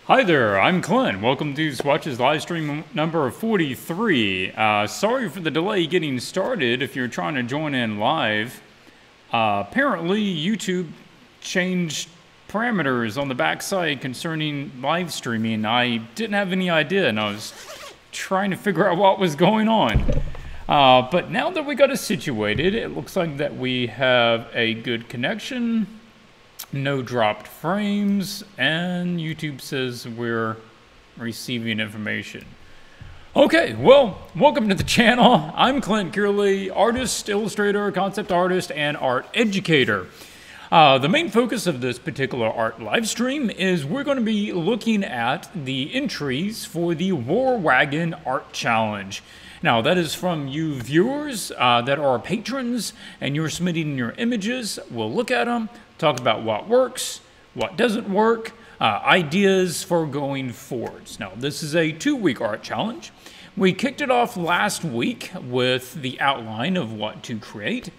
Hi there, I'm Clint. Welcome to Swatches Livestream number 43. Sorry for the delay getting started if you're trying to join in live. Apparently, YouTube changed parameters on the backside concerning live streaming. I didn't have any idea, and I was trying to figure out what was going on. But now that we got it situated, it looks like that we have a good connection. No dropped frames, and YouTube says we're receiving information. Okay, well, welcome to the channel. I'm Clint Cearley, artist, illustrator, concept artist, and art educator. The main focus of this particular art live stream is we're going to be looking at the entries for the Wagon Art Challenge. Now, that is from you viewers that are patrons, and you're submitting your images. We'll look at them, talk about what works, what doesn't work, ideas for going forwards. Now, this is a 2-week art challenge. We kicked it off last week with the outline of what to create.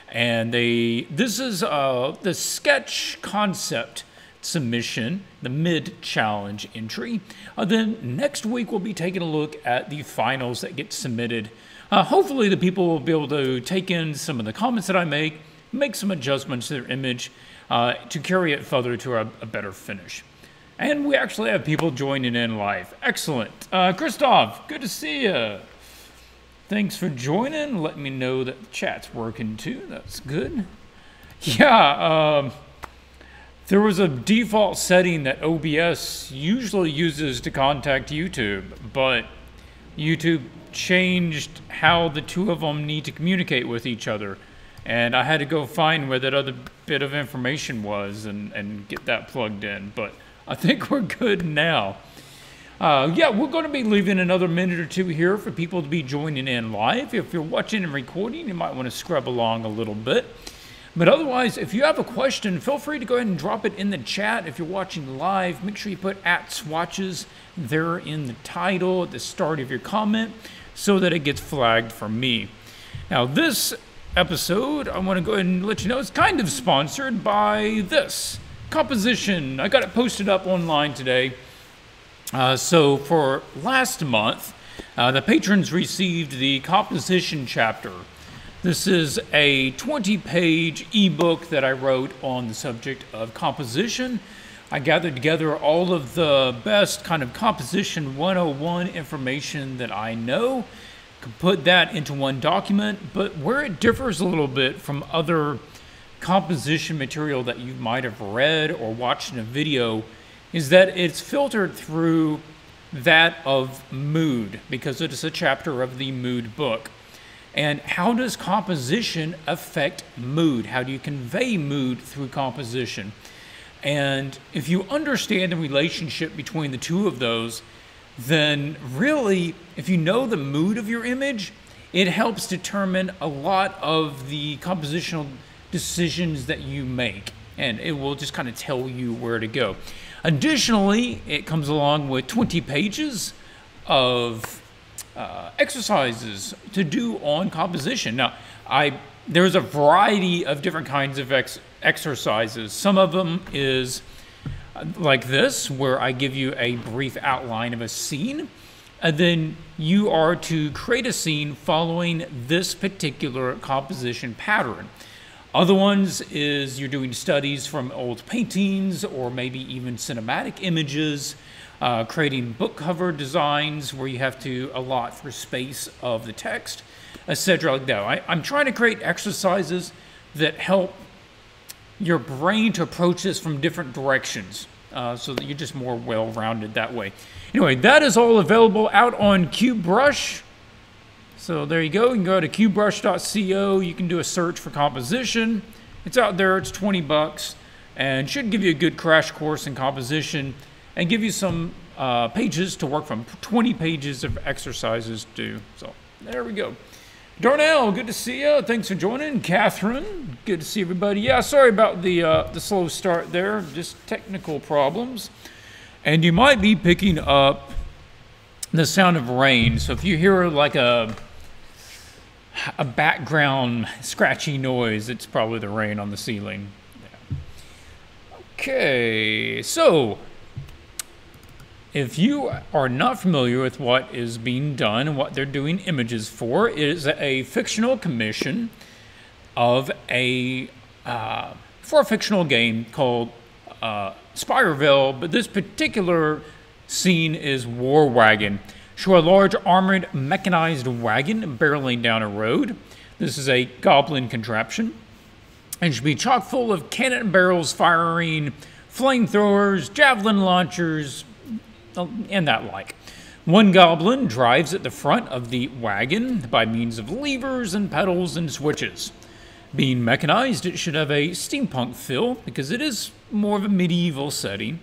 And this is the sketch concept submission, the mid-challenge entry. Then next week, we'll be taking a look at the finals that get submitted. Hopefully, the people will be able to take in some of the comments that I make some adjustments to their image to carry it further to a better finish. And we actually have people joining in live. Excellent. Christoph, good to see you. Thanks for joining. Let me know that the chat's working too. That's good. Yeah, there was a default setting that OBS usually uses to contact YouTube, but YouTube changed how the two of them need to communicate with each other. And I had to go find where that other bit of information was and get that plugged in. But I think we're good now. Yeah, we're going to be leaving another minute or two here for people to be joining in live. If you're watching and recording, you might want to scrub along a little bit. But otherwise, if you have a question, feel free to go ahead and drop it in the chat. If you're watching live, make sure you put @Swatches there in the title at the start of your comment so that it gets flagged for me. Now, this episode, I want to go ahead and let you know, it's kind of sponsored by this composition. I got it posted up online today. So for last month, the patrons received the composition chapter. This is a 20-page ebook that I wrote on the subject of composition. I gathered together all of the best kind of composition 101 information that I know, could put that into one document, but where it differs a little bit from other composition material that you might have read or watched in a video is that it's filtered through that of mood, because it is a chapter of the mood book. And how does composition affect mood? How do you convey mood through composition? And if you understand the relationship between the two of those, then really, if you know the mood of your image, it helps determine a lot of the compositional decisions that you make. And it will just kind of tell you where to go. Additionally, it comes along with 20 pages of exercises to do on composition. Now, there's a variety of different kinds of exercises. Some of them is like this, where I give you a brief outline of a scene, and then you are to create a scene following this particular composition pattern. Other ones is you're doing studies from old paintings or maybe even cinematic images, creating book cover designs where you have to allot for space of the text, etc. like that. I'm trying to create exercises that help your brain to approach this from different directions so that you're just more well-rounded that way. Anyway, that is all available out on CubeBrush. So there you go. You can go to cubebrush.co. You can do a search for composition. It's out there. It's 20 bucks and should give you a good crash course in composition and give you some pages to work from. 20 pages of exercises to do. So there we go. Darnell, good to see you. Thanks for joining. Catherine, good to see everybody. Yeah, sorry about the slow start there. Just technical problems. And you might be picking up the sound of rain. So if you hear like a background scratchy noise, it's probably the rain on the ceiling. Yeah. Okay, so if you are not familiar with what is being done and what they're doing images for, it is a fictional commission of for a fictional game called Spireville, but this particular scene is War Wagon. Show a large armored mechanized wagon barreling down a road. This is a goblin contraption and should be chock full of cannon barrels firing flamethrowers, javelin launchers, and that like. One goblin drives at the front of the wagon by means of levers and pedals and switches. Being mechanized, it should have a steampunk feel because it is more of a medieval setting.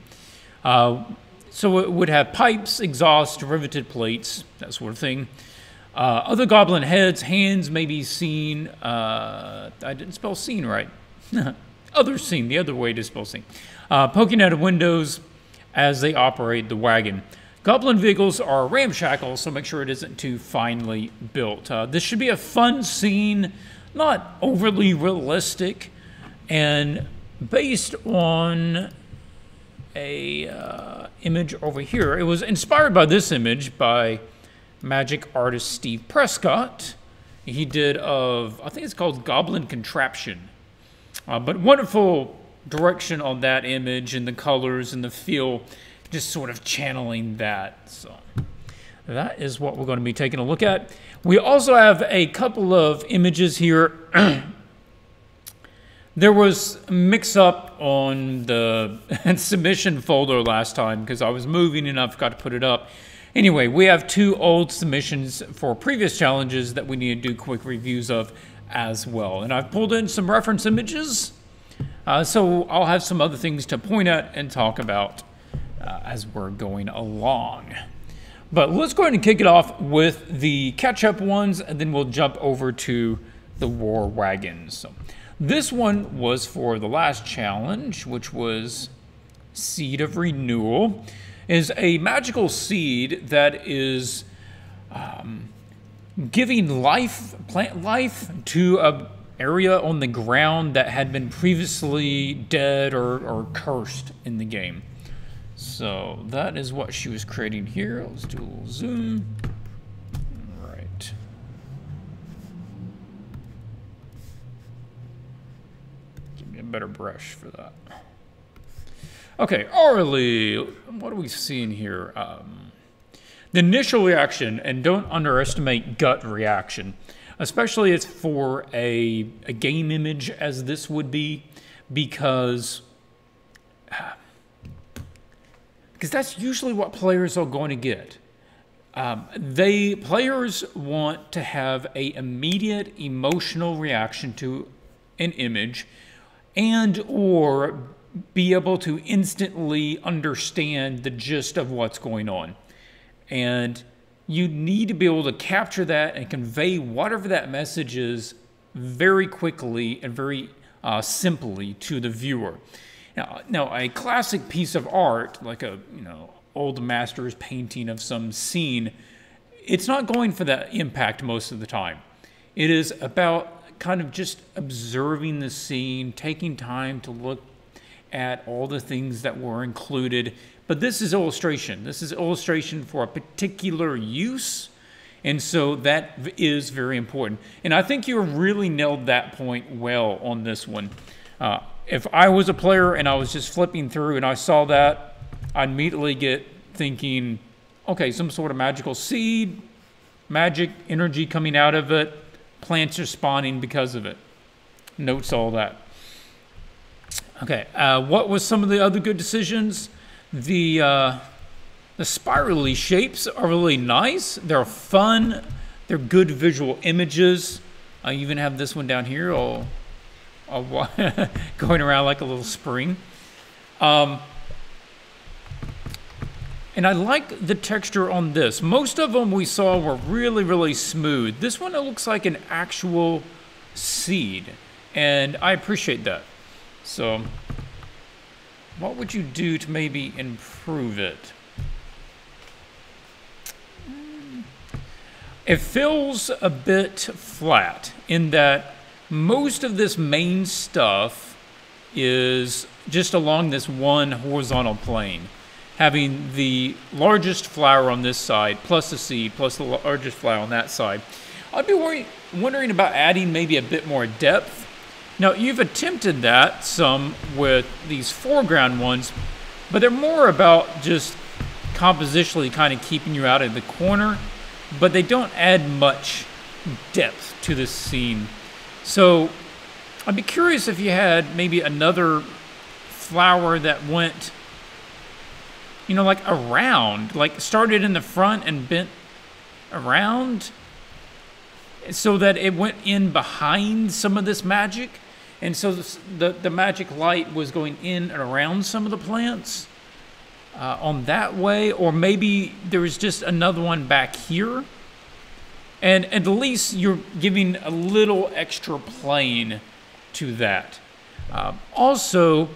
So it would have pipes, exhaust, riveted plates, that sort of thing. Other goblin heads, hands may be seen. I didn't spell seen right. Other seen, the other way to spell seen. Poking out of windows as they operate the wagon. Goblin vehicles are ramshackle, so make sure it isn't too finely built. This should be a fun scene, not overly realistic, and based on a image over here. It was inspired by this image by magic artist Steve Prescott. He did of, I think it's called Goblin Contraption. But wonderful direction on that image and the colors and the feel, just sort of channeling that. So that is what we're going to be taking a look at. We also have a couple of images here. There was a mix-up on the submission folder last time because I was moving and I forgot to put it up. Anyway, we have two old submissions for previous challenges that we need to do quick reviews of as well. And I've pulled in some reference images, so I'll have some other things to point at and talk about as we're going along. But let's go ahead and kick it off with the catch-up ones, and then we'll jump over to the War Wagons. So this one was for the last challenge, which was Seed of Renewal. It is a magical seed that is giving life, plant life, to an area on the ground that had been previously dead or cursed in the game. So that is what she was creating here. Let's do a little zoom. All right. Give me a better brush for that. Okay, Cearley, what are we seeing here? The initial reaction, and don't underestimate gut reaction, especially it's for a game image as this would be, because that's usually what players are going to get. Players want to have an immediate emotional reaction to an image, and or be able to instantly understand the gist of what's going on. And you need to be able to capture that and convey whatever that message is very quickly and very simply to the viewer. Now, a classic piece of art, like a old master's painting of some scene, it's not going for that impact most of the time. It is about kind of just observing the scene, taking time to look at all the things that were included. But this is illustration. This is illustration for a particular use, and so that is very important. And I think you really nailed that point well on this one. If I was a player and I was just flipping through and I saw that, I'd immediately get thinking, okay, some sort of magical seed, magic energy coming out of it, plants are spawning because of it. Notes all that. Okay, what was some of the other good decisions? The spirally shapes are really nice. They're fun. They're good visual images. I even have this one down here, all going around like a little spring. And I like the texture on this. Most of them we saw were really, really smooth. This one, it looks like an actual seed, and I appreciate that. So, what would you do to maybe improve it? It feels a bit flat in that most of this main stuff is just along this one horizontal plane, having the largest flower on this side, plus the seed, plus the largest flower on that side. I'd be wondering about adding maybe a bit more depth. Now, you've attempted that some with these foreground ones, but they're more about just compositionally kind of keeping you out of the corner, but they don't add much depth to this scene. So I'd be curious if you had maybe another flower that went, you know, like around, like started in the front and bent around so that it went in behind some of this magic. And so the magic light was going in and around some of the plants on that way. Or maybe there was just another one back here. And at least you're giving a little extra plane to that. Also,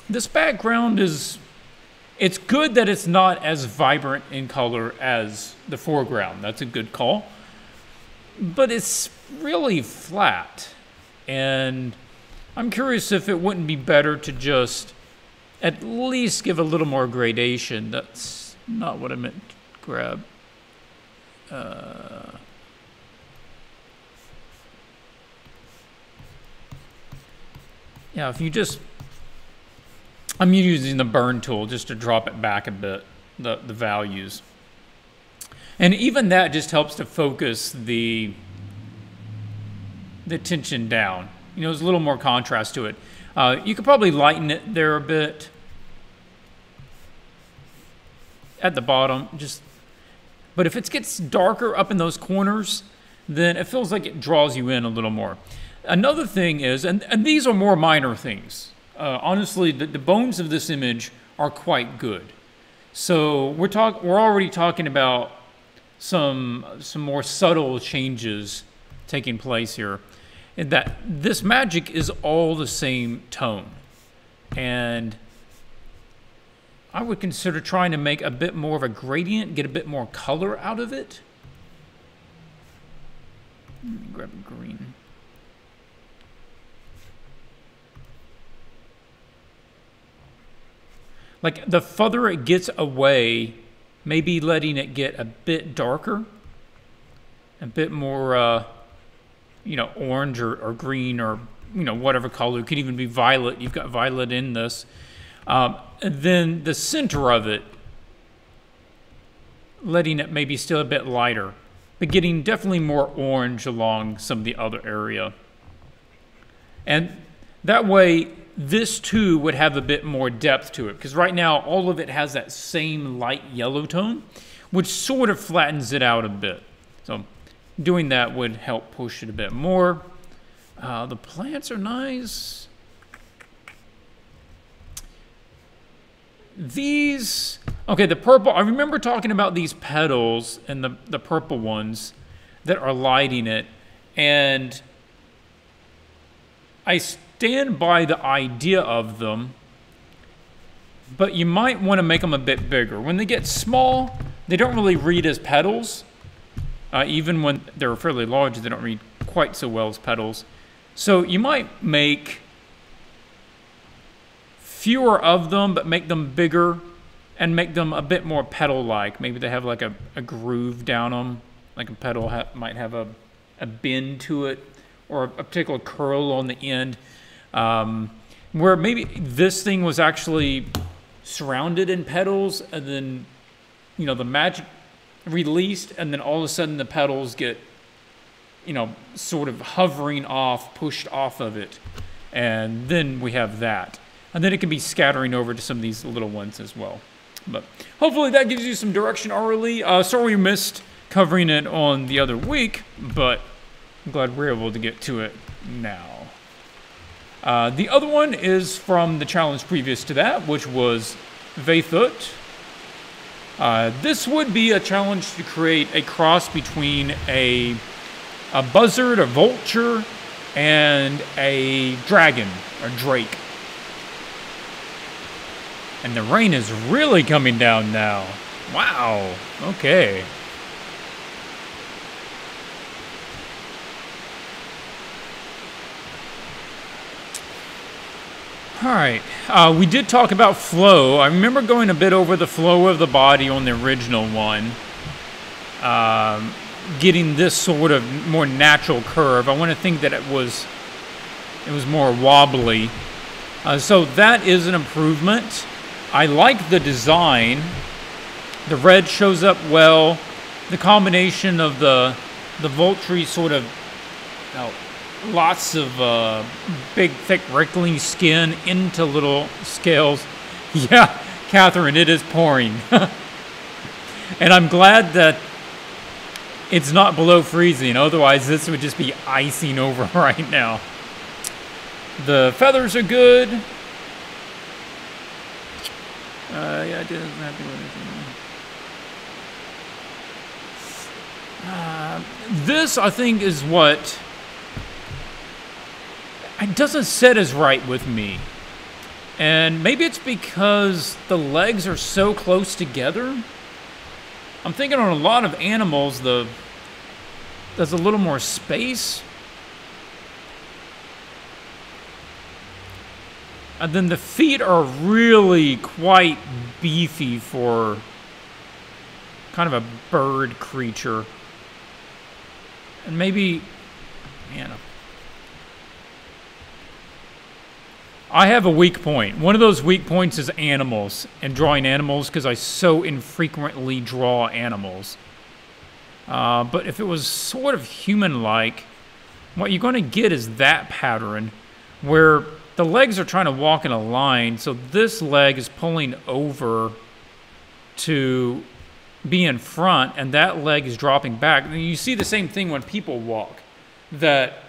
this background it's good that it's not as vibrant in color as the foreground. That's a good call. But it's really flat. And I'm curious if it wouldn't be better to just at least give a little more gradation. That's not what I meant to grab. Yeah, if you just... I'm using the burn tool just to drop it back a bit, the values. And even that just helps to focus the tension down. You know, there's a little more contrast to it. You could probably lighten it there a bit. At the bottom, but if it gets darker up in those corners, then it feels like it draws you in a little more. Another thing is, and these are more minor things. Honestly, the bones of this image are quite good. So we're already talking about some more subtle changes taking place here. And that this magic is all the same tone. And I would consider trying to make a bit more of a gradient, get a bit more color out of it. Let me grab a green. Like, the further it gets away, maybe letting it get a bit darker, a bit more, you know, orange or green or, you know, whatever color. It could even be violet. You've got violet in this. And then the center of it, letting it maybe still a bit lighter, but getting definitely more orange along some of the other area. And that way, this too would have a bit more depth to it, because right now all of it has that same light yellow tone, which sort of flattens it out a bit. So doing that would help push it a bit more. The plants are nice. These, okay, the purple, I remember talking about these petals and the purple ones that are lighting it, and I stand by the idea of them, but you might want to make them a bit bigger. When they get small, they don't really read as petals. Even when they're fairly large, they don't read quite so well as petals. So you might make fewer of them, but make them bigger and make them a bit more petal-like. Maybe they have like a groove down them, like a petal might have a bend to it, or a particular curl on the end. Where maybe this thing was actually surrounded in petals, and then, you know, the magic released, and then all of a sudden the petals get, you know, sort of hovering off, pushed off of it. And then we have that. And then it can be scattering over to some of these little ones as well. But hopefully that gives you some direction early. Sorry we missed covering it on the other week, but I'm glad we're able to get to it now. The other one is from the challenge previous to that, which was Vathut. This would be a challenge to create a cross between a buzzard, a vulture, and a dragon, or drake. And the rain is really coming down now. Wow, okay. All right, we did talk about flow. I remember going a bit over the flow of the body on the original one. Getting this sort of more natural curve. I want to think that it was more wobbly. So that is an improvement. I like the design. The red shows up well. The combination of the Vulture sort of lots of big, thick, wrinkly skin into little scales. Yeah, Catherine, it is pouring. And I'm glad that it's not below freezing. Otherwise, this would just be icing over right now. The feathers are good. Yeah, I didn't have to do anything. This, I think, is what... It doesn't sit as right with me. And maybe it's because the legs are so close together. I'm thinking on a lot of animals, there's a little more space. And then the feet are really quite beefy for kind of a bird creature. And maybe, man, I have a weak point. One of those weak points is animals and drawing animals because I so infrequently draw animals. But if it was sort of human-like, what you're going to get is that pattern where the legs are trying to walk in a line, so this leg is pulling over to be in front, and that leg is dropping back. And you see the same thing when people walk, that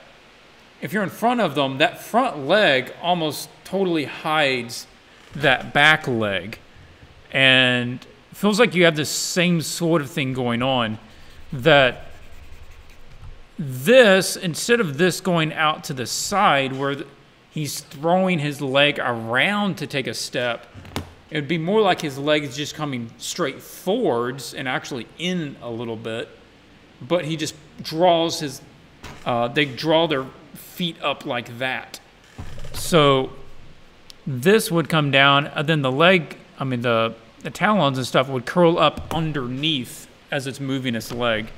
if you're in front of them, that front leg almost totally hides that back leg. And it feels like you have this same sort of thing going on, that this, instead of this going out to the side where he's throwing his leg around to take a step, it would be more like his leg is just coming straight forwards and actually in a little bit, but he just draws his, they draw their feet up like that. So this would come down, and then the leg, I mean the talons and stuff would curl up underneath as it's moving its leg.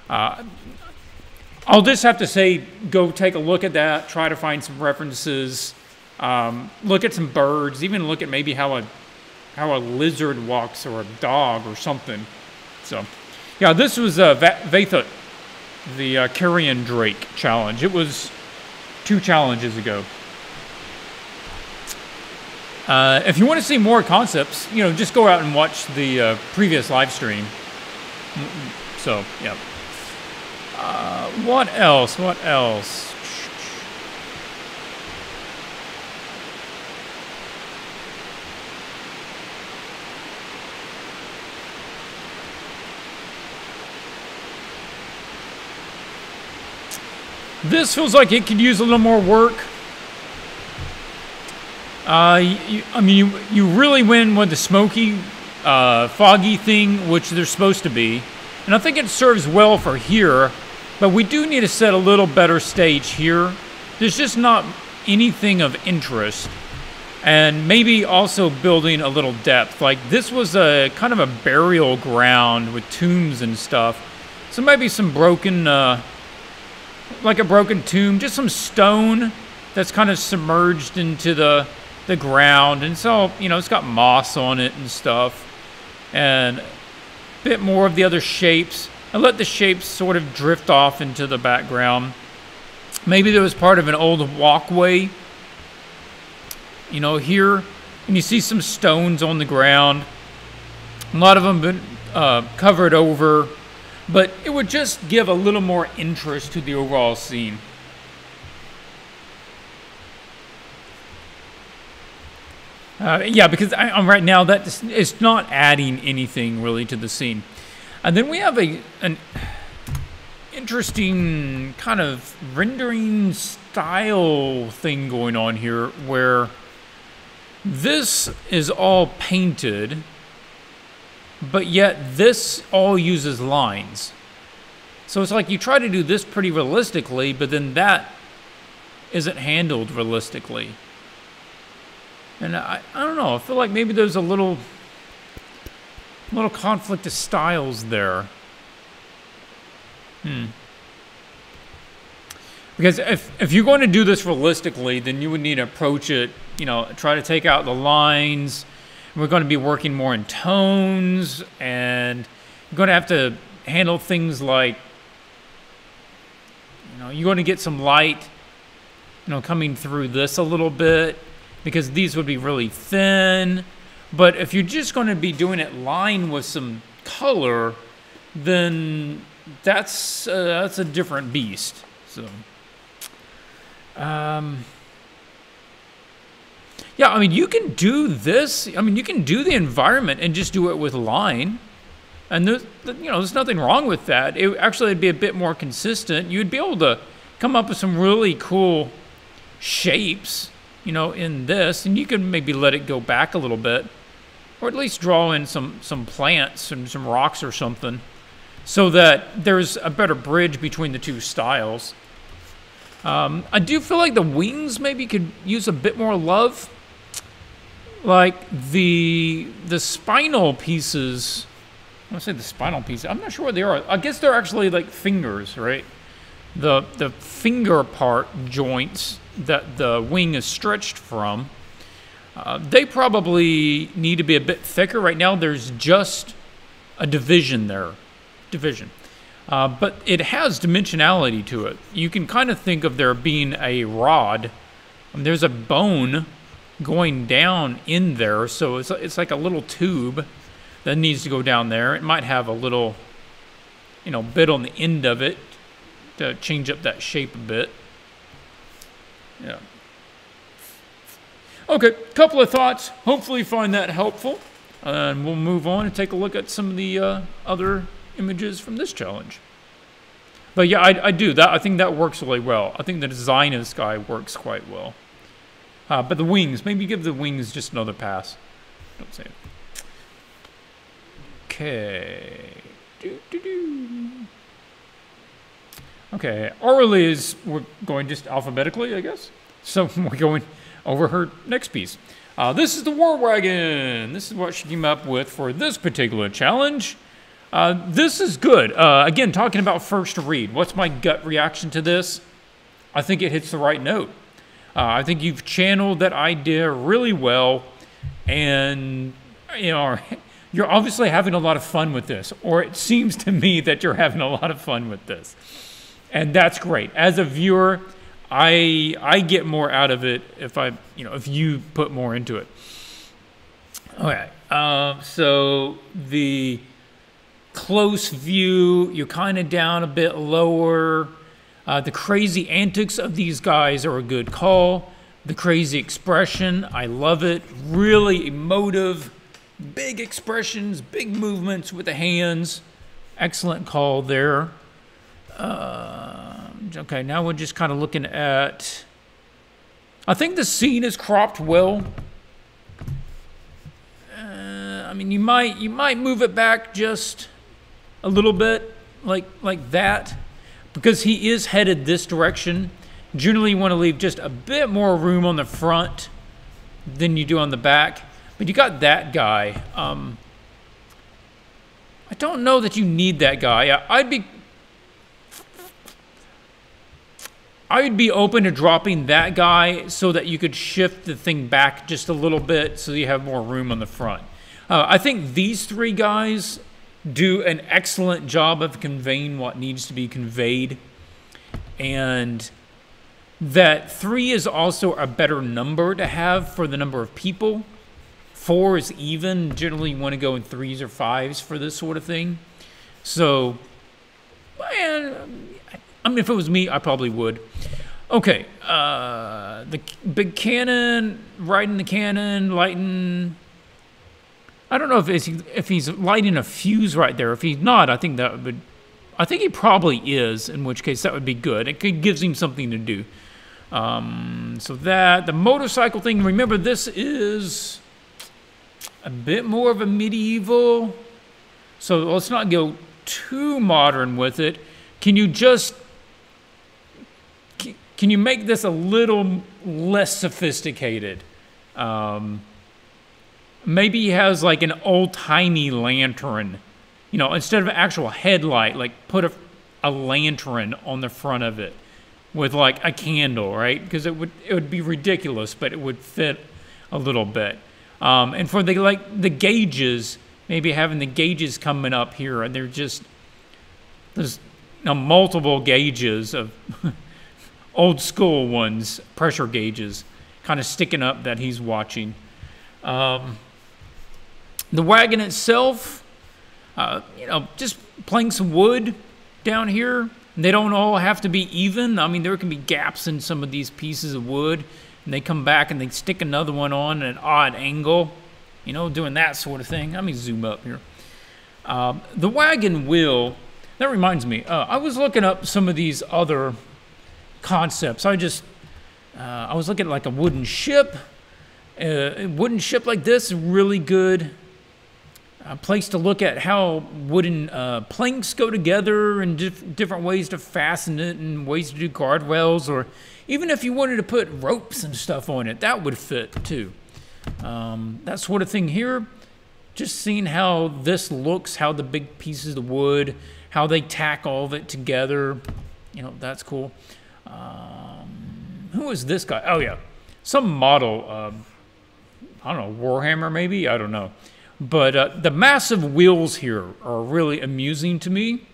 I'll just have to say, go take a look at that, try to find some references, look at some birds, even look at maybe how a lizard walks or a dog or something. So, yeah, this was Vathut, the Carrion Drake challenge. It was 2 challenges ago. If you want to see more concepts, you know, just go out and watch the previous live stream. So, yeah. What else? What else? This feels like it could use a little more work. I mean, you really win with the smoky, foggy thing, which they're supposed to be. And I think it serves well for here, but we do need to set a little better stage here. There's just not anything of interest. And maybe also building a little depth. Like this was a kind of a burial ground with tombs and stuff. So maybe some broken, like a broken tomb, just some stone that's kind of submerged into the ground. And so, you know, it's got moss on it and stuff. And bit more of the other shapes. I let the shapes sort of drift off into the background. Maybe there was part of an old walkway, you know, here. And you see some stones on the ground. A lot of them been covered over. But it would just give a little more interest to the overall scene. Yeah, because I'm right now that it's not adding anything really to the scene. And then we have an interesting kind of rendering style thing going on here, where this is all painted, but yet this all uses lines. So it's like you try to do this pretty realistically, but then that isn't handled realistically. And I don't know, I feel like maybe there's a little conflict of styles there. Because if you're going to do this realistically, then you would need to approach it, you know, try to take out the lines. We're going to be working more in tones, and you're going to have to handle things like, you know, you're going to get some light, you know, coming through this a little bit, because these would be really thin. But if you're just going to be doing it line with some color, then that's a different beast. So, yeah, I mean, you can do this. I mean, you can do the environment and just do it with line. And there's, you know, there's nothing wrong with that. It actually would be a bit more consistent. You'd be able to come up with some really cool shapes, you know, in this, and you can maybe let it go back a little bit, or at least draw in some plants and some rocks or something, so that there's a better bridge between the two styles. I do feel like the wings maybe could use a bit more love. Like the spinal pieces, I want to say the spinal pieces, I'm not sure what they are. I guess they're actually like fingers, right? The finger part joints that the wing is stretched from, they probably need to be a bit thicker. Right now there's just a division there. But it has dimensionality to it. You can kind of think of there being a rod. There's a bone going down in there, so it's like a little tube that needs to go down there. It might have a little, you know, bit on the end of it to change up that shape a bit. Yeah. Okay, couple of thoughts. Hopefully you find that helpful. And we'll move on and take a look at some of the other images from this challenge. But yeah, I do that. I think that works really well. I think the design of this guy works quite well. But the wings, maybe give the wings just another pass. Don't say it. Okay. Okay, we're going just alphabetically, I guess. So we're going over her next piece. This is the War Wagon. This is what she came up with for this particular challenge. This is good. Again, talking about first read. What's my gut reaction to this? I think it hits the right note. I think you've channeled that idea really well, and you know, you're obviously having a lot of fun with this, or it seems to me that you're having a lot of fun with this, and that's great. As a viewer, I get more out of it if you put more into it. Okay, so the close view, you're kind of down a bit lower. The crazy antics of these guys are a good call. The crazy expression, I love it. Really emotive, big expressions, big movements with the hands. Excellent call there. Okay, now we're just kind of looking at, I think the scene is cropped well. I mean, you might move it back just a little bit, like that, because he is headed this direction. Generally, you want to leave just a bit more room on the front than you do on the back. But you got that guy. I don't know that you need that guy. I'd be open to dropping that guy so that you could shift the thing back just a little bit so you have more room on the front. I think these three guys do an excellent job of conveying what needs to be conveyed. And that 3 is also a better number to have for the number of people. 4 is even. Generally, you want to go in 3s or 5s for this sort of thing. So, man, I mean, if it was me, I probably would. Okay, the big cannon, riding the cannon, lighting. I don't know if he's lighting a fuse right there. If he's not, I think he probably is, in which case that would be good. It gives him something to do. So the motorcycle thing, remember this is a bit more of a medieval, so let's not go too modern with it. Can you make this a little less sophisticated? Maybe he has like an old-timey lantern. You know, instead of an actual headlight, like put a lantern on the front of it with like a candle, right? Because it would be ridiculous, but it would fit a little bit. And for the gauges, maybe having the gauges coming up here, and there's multiple gauges of old school ones, pressure gauges, kind of sticking up that he's watching. The wagon itself, you know, just planks of wood down here. They don't all have to be even. I mean, there can be gaps in some of these pieces of wood, and they come back and they stick another one on at an odd angle, you know, doing that sort of thing. Let me zoom up here. The wagon wheel, that reminds me, I was looking up some of these other concepts. I was looking at like a wooden ship. A wooden ship like this is really good. A place to look at how wooden planks go together and different ways to fasten it and ways to do guardrails, or even if you wanted to put ropes and stuff on it, that would fit too. That sort of thing here. Just seeing how this looks, how the big pieces of wood, how they tack all of it together. You know, that's cool. Who is this guy? Oh yeah, some model. I don't know, Warhammer maybe? I don't know. But the massive wheels here are really amusing to me.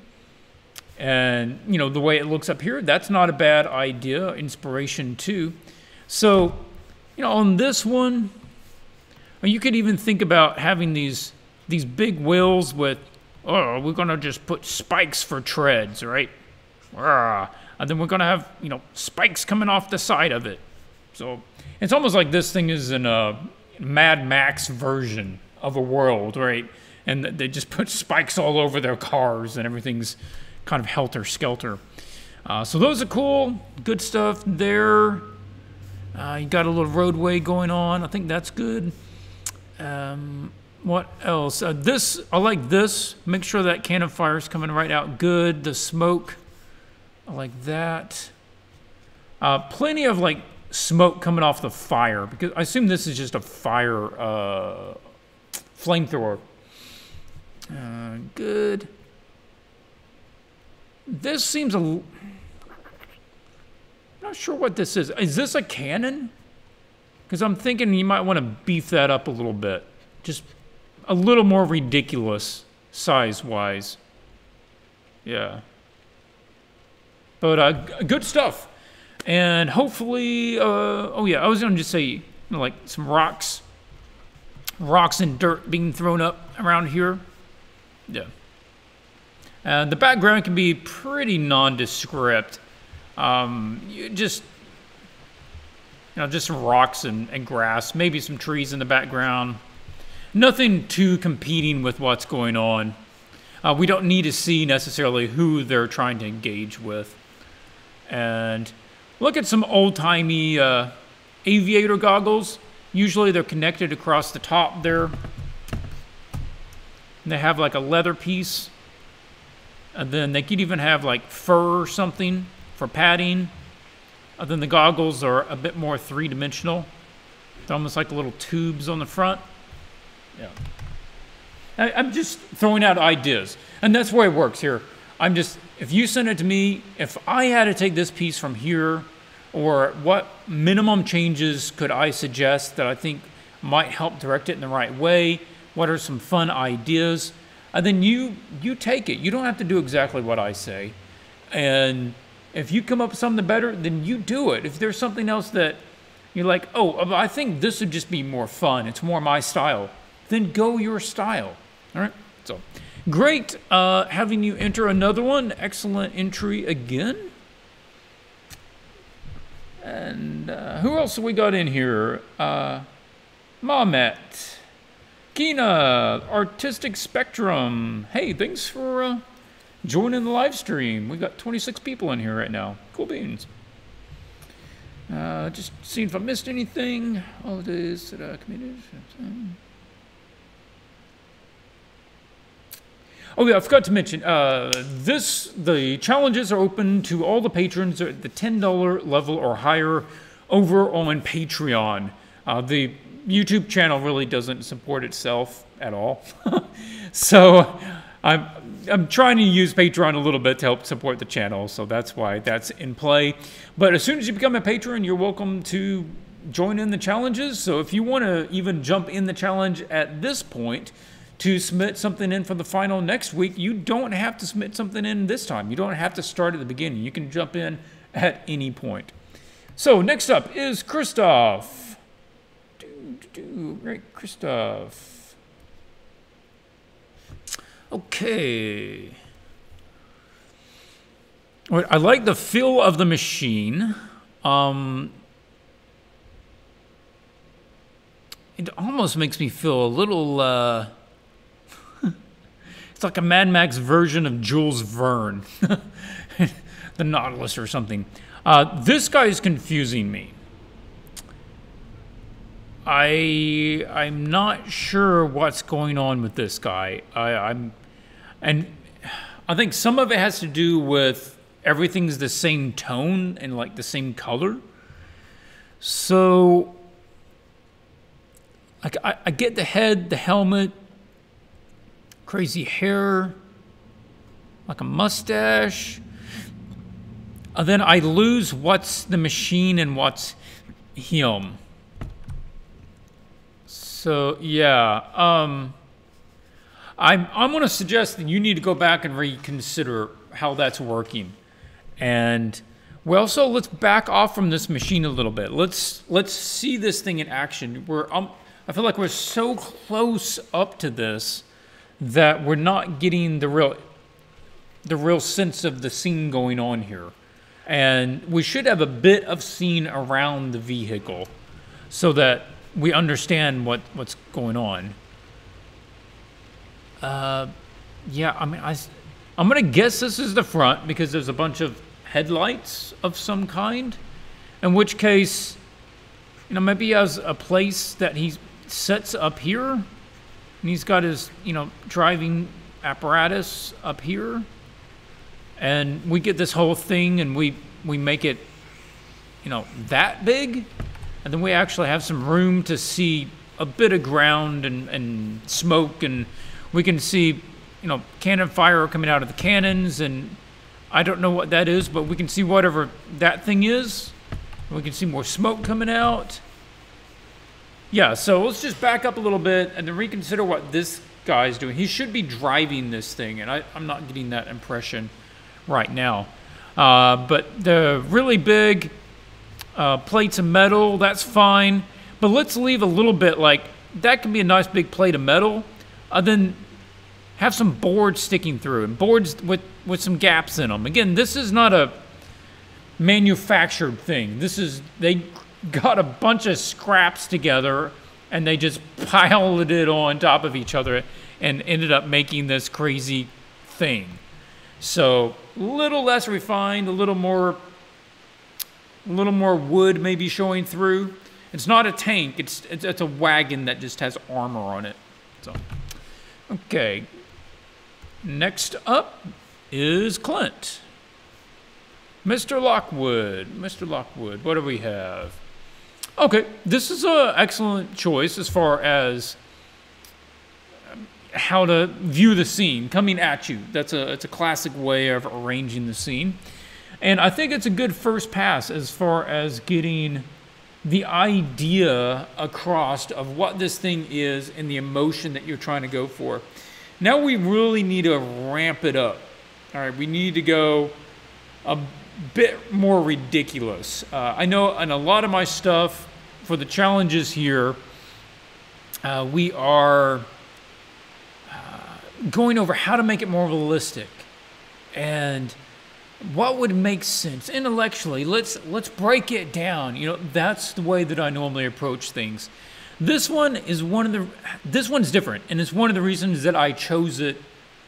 And, you know, the way it looks up here, that's not a bad idea. Inspiration too. So, you know, on this one, you could even think about having these big wheels with, oh, we're going to just put spikes for treads, right? And then we're going to have, you know, spikes coming off the side of it. So it's almost like this thing is in a Mad Max version of a world, right? And they just put spikes all over their cars and everything's kind of helter-skelter. So those are cool. Good stuff there. You got a little roadway going on. I think that's good. What else? This, I like this. Make sure that can of fire is coming right out good. The smoke, I like that. Plenty of like smoke coming off the fire, because I assume this is just a fire flamethrower. Good. This seems I'm not sure what this is. Is this a cannon? Because I'm thinking you might want to beef that up a little bit. Just a little more ridiculous size-wise. Yeah. But good stuff. And hopefully, oh yeah, I was going to just say, you know, like some rocks and dirt being thrown up around here. Yeah. The background can be pretty nondescript. Just some rocks and grass, maybe some trees in the background. Nothing too competing with what's going on. We don't need to see necessarily who they're trying to engage with. And look at some old-timey aviator goggles. Usually they're connected across the top there. And they have like a leather piece. And then they could even have like fur or something for padding. And then the goggles are a bit more three-dimensional. They're almost like little tubes on the front. Yeah. I'm just throwing out ideas. And that's where it works here. If you send it to me, if I had to take this piece from here, or what minimum changes could I suggest that I think might help direct it in the right way? What are some fun ideas? And then you take it. You don't have to do exactly what I say. And if you come up with something better, then you do it. If there's something else that you're like, oh, I think this would just be more fun, it's more my style, then go your style. All right? So, great having you enter another one. Excellent entry again. And who else have we got in here? Mamet. Kina, Artistic Spectrum. Hey, thanks for joining the live stream. We got 26 people in here right now. Cool beans. Just seeing if I missed anything. All it is that committed. Oh yeah, I forgot to mention, the challenges are open to all the patrons at the $10 level or higher over on Patreon. The YouTube channel really doesn't support itself at all. So I'm trying to use Patreon a little bit to help support the channel, so that's why that's in play. But as soon as you become a patron, you're welcome to join in the challenges. So if you want to even jump in the challenge at this point to submit something in for the final next week, you don't have to submit something in this time. You don't have to start at the beginning. You can jump in at any point. So next up is Christoph. Great, Christoph. Okay. I like the feel of the machine. It almost makes me feel a little, it's like a Mad Max version of Jules Verne, the Nautilus or something. This guy is confusing me. I'm not sure what's going on with this guy. And I think some of it has to do with everything's the same tone and like the same color. So like I get the head, the helmet, crazy hair, like a mustache. And then I lose what's the machine and what's him. So yeah, I'm going to suggest that you need to go back and reconsider how that's working. And well, so let's back off from this machine a little bit. Let's see this thing in action. I feel like we're so close up to this that we're not getting the real sense of the scene going on here. And we should have a bit of scene around the vehicle so that we understand what's going on. Yeah, I mean, I'm gonna guess this is the front because there's a bunch of headlights of some kind. In which case, you know, maybe he has a place that he sets up here, and he's got his, you know, driving apparatus up here, and we get this whole thing, and we make it, you know, that big. And then we actually have some room to see a bit of ground and smoke, and we can see, you know, cannon fire coming out of the cannons, and I don't know what that is, but we can see whatever that thing is. We can see more smoke coming out. Yeah, so let's just back up a little bit and then reconsider what this guy's doing. He should be driving this thing, and I'm not getting that impression right now. But the really big plates of metal, that's fine. But let's leave a little bit, like, that can be a nice big plate of metal. Then have some boards sticking through, and boards with some gaps in them. Again, this is not a manufactured thing. This is, they got a bunch of scraps together, and they just piled it on top of each other and ended up making this crazy thing. So a little less refined, a little more wood maybe showing through. It's not a tank, it's a wagon that just has armor on it. So, okay. Next up is Clint. Mr. Lockwood. Mr. Lockwood, what do we have? Okay, this is an excellent choice as far as how to view the scene coming at you. It's a classic way of arranging the scene. And I think it's a good first pass as far as getting the idea across of what this thing is and the emotion that you're trying to go for. Now we really need to ramp it up. All right, we need to go a bit more ridiculous. I know in a lot of my stuff for the challenges here, we are going over how to make it more realistic and what would make sense intellectually. Let's break it down. You know, that's the way that I normally approach things. This one is this one's different, and it's one of the reasons that I chose it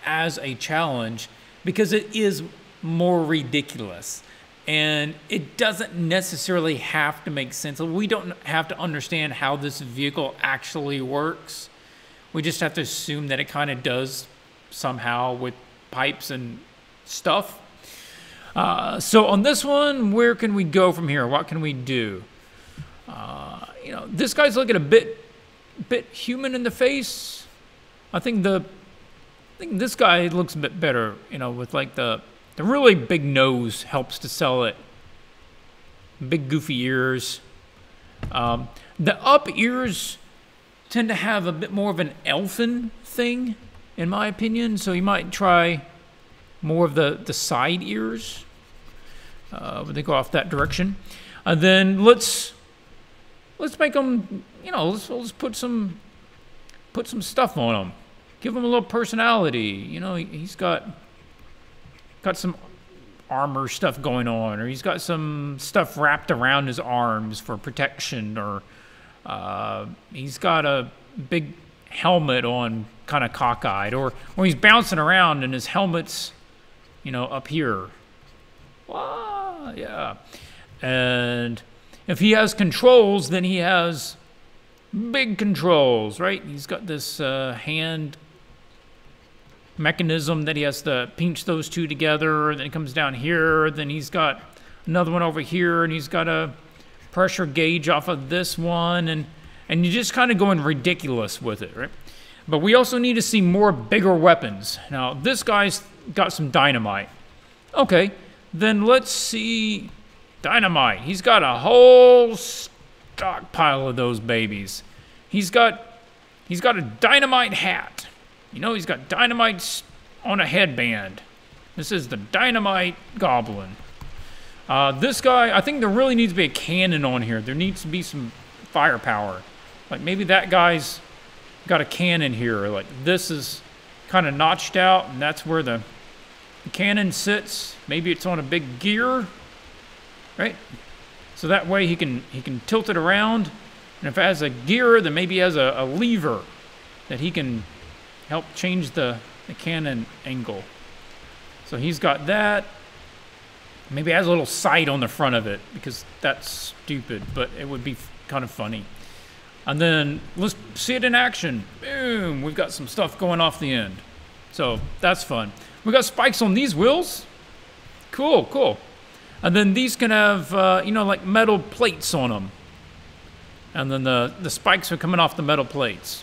as a challenge, because it is more ridiculous. And it doesn't necessarily have to make sense. We don't have to understand how this vehicle actually works. We just have to assume that it kind of does somehow with pipes and stuff. So on this one, where can we go from here? What can we do? You know, this guy's looking a bit bit human in the face. I think this guy looks a bit better, you know, with like the really big nose helps to sell it. Big goofy ears. The up ears tend to have a bit more of an elfin thing, in my opinion. So you might try more of the side ears when they go off that direction. And then let's make them, you know, let's put some stuff on them. Give him a little personality. You know, he's got some armor stuff going on, or he's got some stuff wrapped around his arms for protection, or he's got a big helmet on, kind of cockeyed, or he's bouncing around and his helmet's, you know, up here. Wow, yeah. And if he has controls, then he has big controls, right? He's got this hand mechanism that he has to pinch those two together, then it comes down here, then he's got another one over here, and he's got a pressure gauge off of this one, and you're just kind of going ridiculous with it, right? But we also need to see more bigger weapons. Now, this guy's got some dynamite. Okay, then let's see dynamite. He's got a whole stockpile of those babies. He's got a dynamite hat. You know, he's got dynamite on a headband. This is the dynamite goblin. This guy, I think there really needs to be a cannon on here. There needs to be some firepower. Like maybe that guy's got a cannon here. Like this is kind of notched out, and that's where the cannon sits. Maybe it's on a big gear, right? So that way he can tilt it around. And if it has a gear, then maybe he has a lever that he can help change the cannon angle. So he's got that. Maybe it has a little sight on the front of it, because that's stupid, but it would be kind of funny. And then let's see it in action. Boom, we've got some stuff going off the end. So that's fun. We got spikes on these wheels. Cool, cool. And then these can have, you know, like metal plates on them. And then the spikes are coming off the metal plates.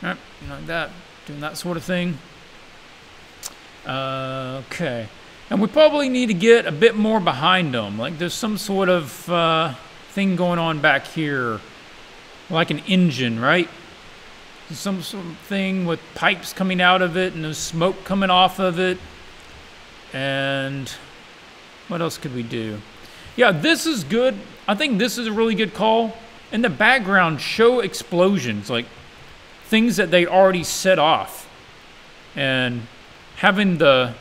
Right, like that, doing that sort of thing. Okay. And we probably need to get a bit more behind them. Like there's some sort of thing going on back here. Like an engine, right? Some sort of thing with pipes coming out of it and there's smoke coming off of it. And what else could we do? Yeah, this is good. I think this is a really good call. In the background, show explosions. Like things that they already set off, and having the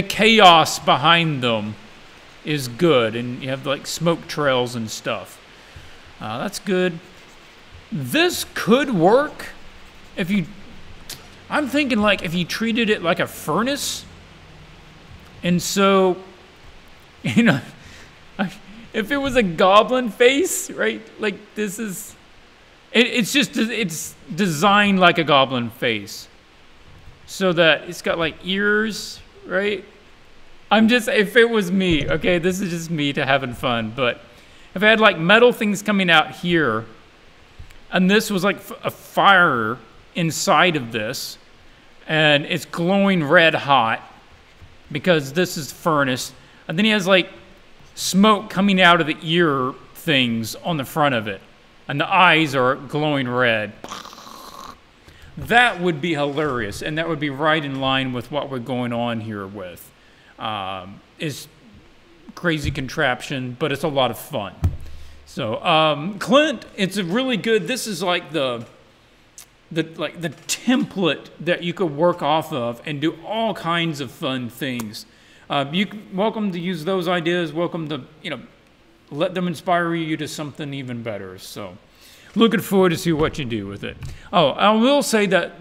chaos behind them is good, and you have like smoke trails and stuff. That's good. This could work if you, I'm thinking like if you treated it like a furnace, and so, you know, if it was a goblin face, right? Like this is, it's designed like a goblin face, so that it's got like ears, right? If it was me, okay, this is just me to having fun, but if I had like metal things coming out here, and this was like a fire inside of this, and it's glowing red hot, because this is furnace, and then he has like smoke coming out of the ear things on the front of it, and the eyes are glowing red. That would be hilarious, and that would be right in line with what we're going on here with. It's crazy contraption, but it's a lot of fun. So, Clint, it's a really good, this is like the template that you could work off of and do all kinds of fun things. Welcome to use those ideas. Welcome to, you know, let them inspire you to something even better. So, looking forward to see what you do with it. Oh, I will say that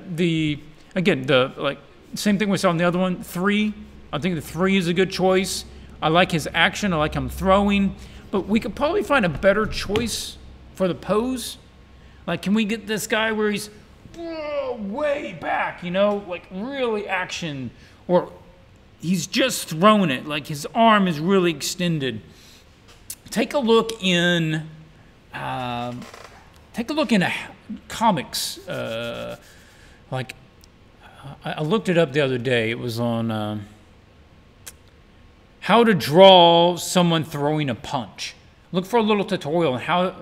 same thing we saw on the other one, 3. I think the 3 is a good choice. I like his action. I like him throwing. But we could probably find a better choice for the pose. Like, can we get this guy where he's way back, you know, like really action, or he's just thrown it, like his arm is really extended. Take a look in, take a look into comics. Like, I looked it up the other day. It was on how to draw someone throwing a punch. Look for a little tutorial on how,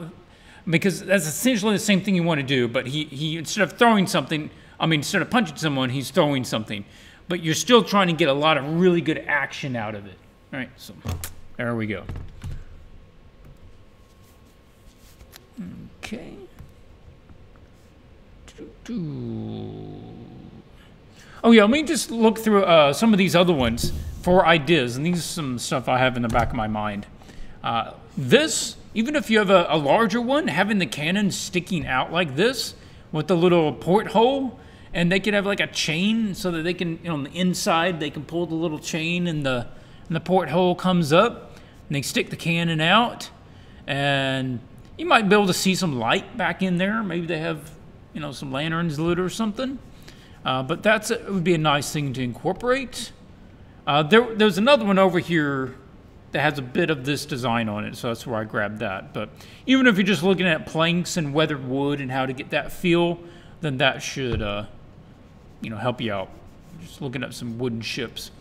because that's essentially the same thing you want to do, but he instead of throwing something, I mean, instead of punching someone, he's throwing something. But you're still trying to get a lot of really good action out of it. All right, so there we go. Okay. Oh yeah, let me just look through some of these other ones for ideas, and these are some stuff I have in the back of my mind. This, even if you have a larger one, having the cannon sticking out like this with the little porthole, and they could have like a chain so that they can, you know, on the inside, they can pull the little chain and the porthole comes up and they stick the cannon out, and you might be able to see some light back in there. Maybe they have, you know, some lanterns lit or something. But it would be a nice thing to incorporate. There's another one over here that has a bit of this design on it, so that's where I grabbed that. But even if you're just looking at planks and weathered wood and how to get that feel, then that should, you know, help you out. Just looking at some wooden ships.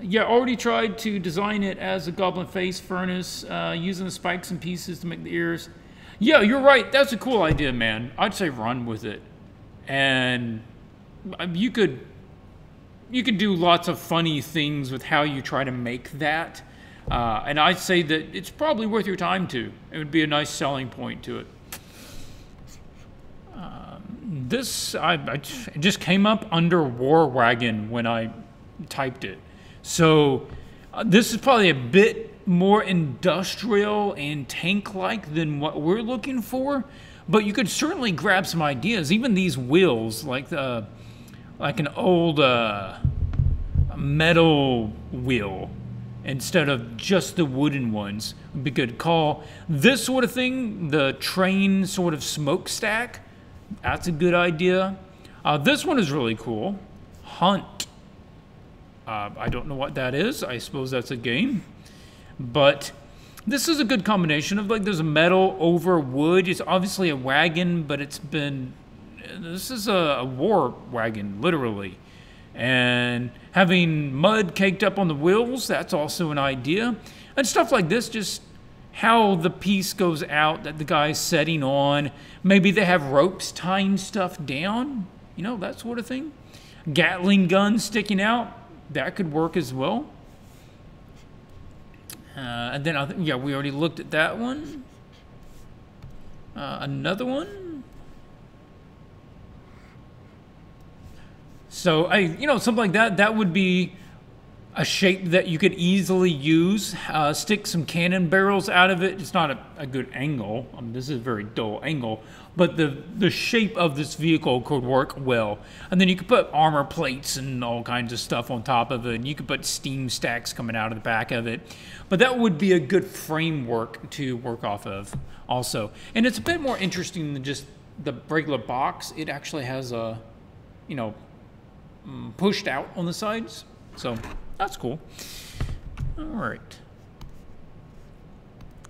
Yeah, already tried to design it as a goblin face furnace, using the spikes and pieces to make the ears. Yeah, you're right. That's a cool idea, man. I'd say run with it. And you could do lots of funny things with how you try to make that. And I'd say that it's probably worth your time too. It would be a nice selling point to it. This it just came up under War Wagon when I typed it. So this is probably a bit more industrial and tank-like than what we're looking for. But you could certainly grab some ideas. Even these wheels, like an old metal wheel, instead of just the wooden ones, would be good. Call this sort of thing the train sort of smokestack. That's a good idea. This one is really cool. Hunt. I don't know what that is. I suppose that's a game. But this is a good combination of, like, there's a metal over wood. It's obviously a wagon, but this is a war wagon, literally. And having mud caked up on the wheels, that's also an idea. And stuff like this, just how the piece goes out that the guy's setting on. Maybe they have ropes tying stuff down, you know, that sort of thing. Gatling gun sticking out, that could work as well. And then, yeah, we already looked at that one. Another one. So, you know, something like that, that would be a shape that you could easily use. Stick some cannon barrels out of it. It's not a good angle. I mean, this is a very dull angle. But the shape of this vehicle could work well. And then you could put armor plates and all kinds of stuff on top of it. And you could put steam stacks coming out of the back of it. But that would be a good framework to work off of also. And it's a bit more interesting than just the regular box. It actually has a, you know, pushed out on the sides. So that's cool. All right.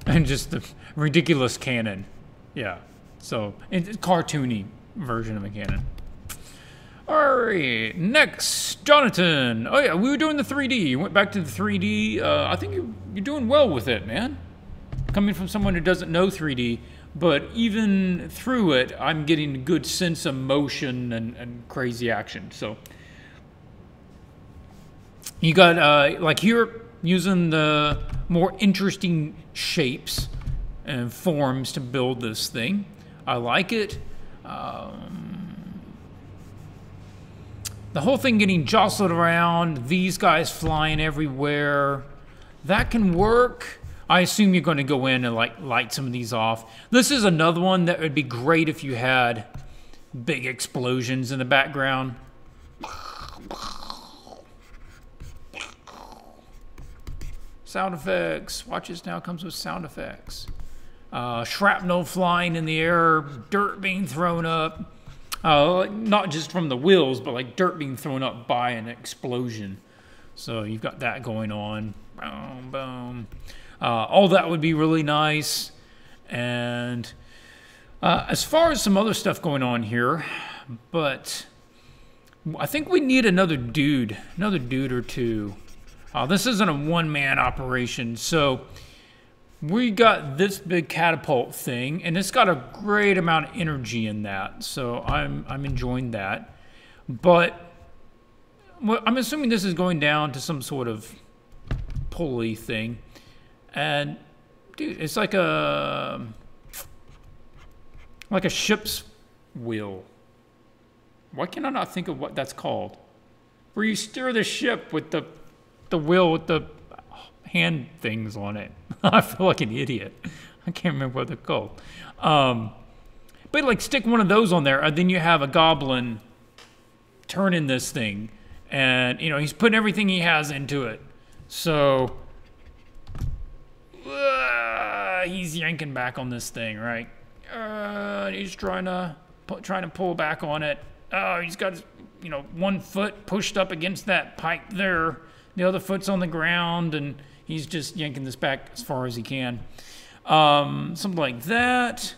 And just the ridiculous cannon. Yeah. So it's a cartoony version of a cannon. All right. Next, Jonathan. Oh, yeah. We were doing the 3D. You went back to the 3D. I think you're doing well with it, man. Coming from someone who doesn't know 3D. But even through it, I'm getting a good sense of motion and crazy action. So you got, like here, using the more interesting shapes and forms to build this thing. I like it. The whole thing getting jostled around, these guys flying everywhere, that can work. I assume you're going to go in and like light some of these off. This is another one that would be great if you had big explosions in the background. Sound effects. Swatches now comes with sound effects. Shrapnel flying in the air, dirt being thrown up. Not just from the wheels, but like dirt being thrown up by an explosion. So you've got that going on. Boom, boom. All that would be really nice. And as far as some other stuff going on here, but I think we need another dude or two. This isn't a one-man operation, so we got this big catapult thing, and it's got a great amount of energy in that, so I'm enjoying that. But well, I'm assuming this is going down to some sort of pulley thing, and dude, it's like a ship's wheel. Why can I not think of what that's called? Where you steer the ship with the wheel with the hand things on it. I feel like an idiot. I can't remember what they're called. But like stick one of those on there, and then you have a goblin turning this thing, and you know he's putting everything he has into it. So he's yanking back on this thing, right? He's trying to pull back on it. Oh, he's got, you know, one foot pushed up against that pipe there. The other foot's on the ground, and he's just yanking this back as far as he can. Something like that.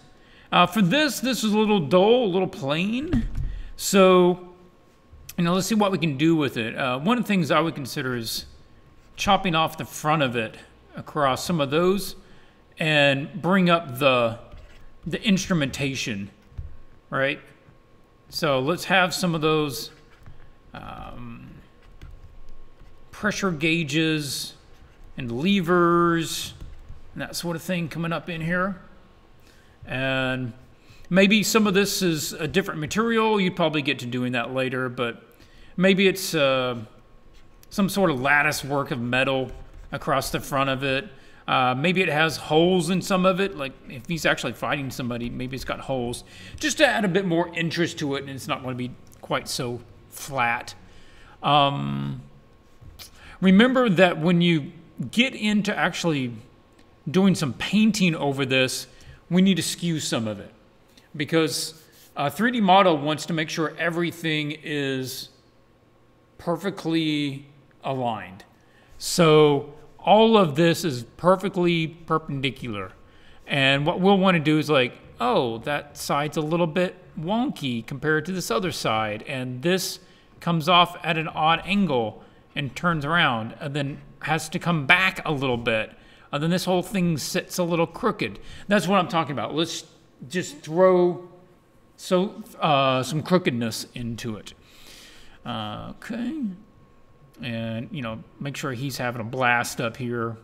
For this is a little dull, a little plain. So, you know, let's see what we can do with it. One of the things I would consider is chopping off the front of it across some of those and bring up the instrumentation, right? So let's have some of those pressure gauges and levers and that sort of thing coming up in here. And maybe some of this is a different material. You probably get to doing that later, but maybe it's some sort of lattice work of metal across the front of it. Maybe it has holes in some of it. Like if he's actually fighting somebody, maybe it's got holes. Just to add a bit more interest to it, and it's not going to be quite so flat. Remember that when you get into actually doing some painting over this, we need to skew some of it. Because 3D Model wants to make sure everything is perfectly aligned. So all of this is perfectly perpendicular. And what we'll want to do is like, oh, that side's a little bit wonky compared to this other side. And this comes off at an odd angle and turns around and then has to come back a little bit. And then this whole thing sits a little crooked. That's what I'm talking about. Let's just throw some crookedness into it. Okay. And, you know, make sure he's having a blast up here.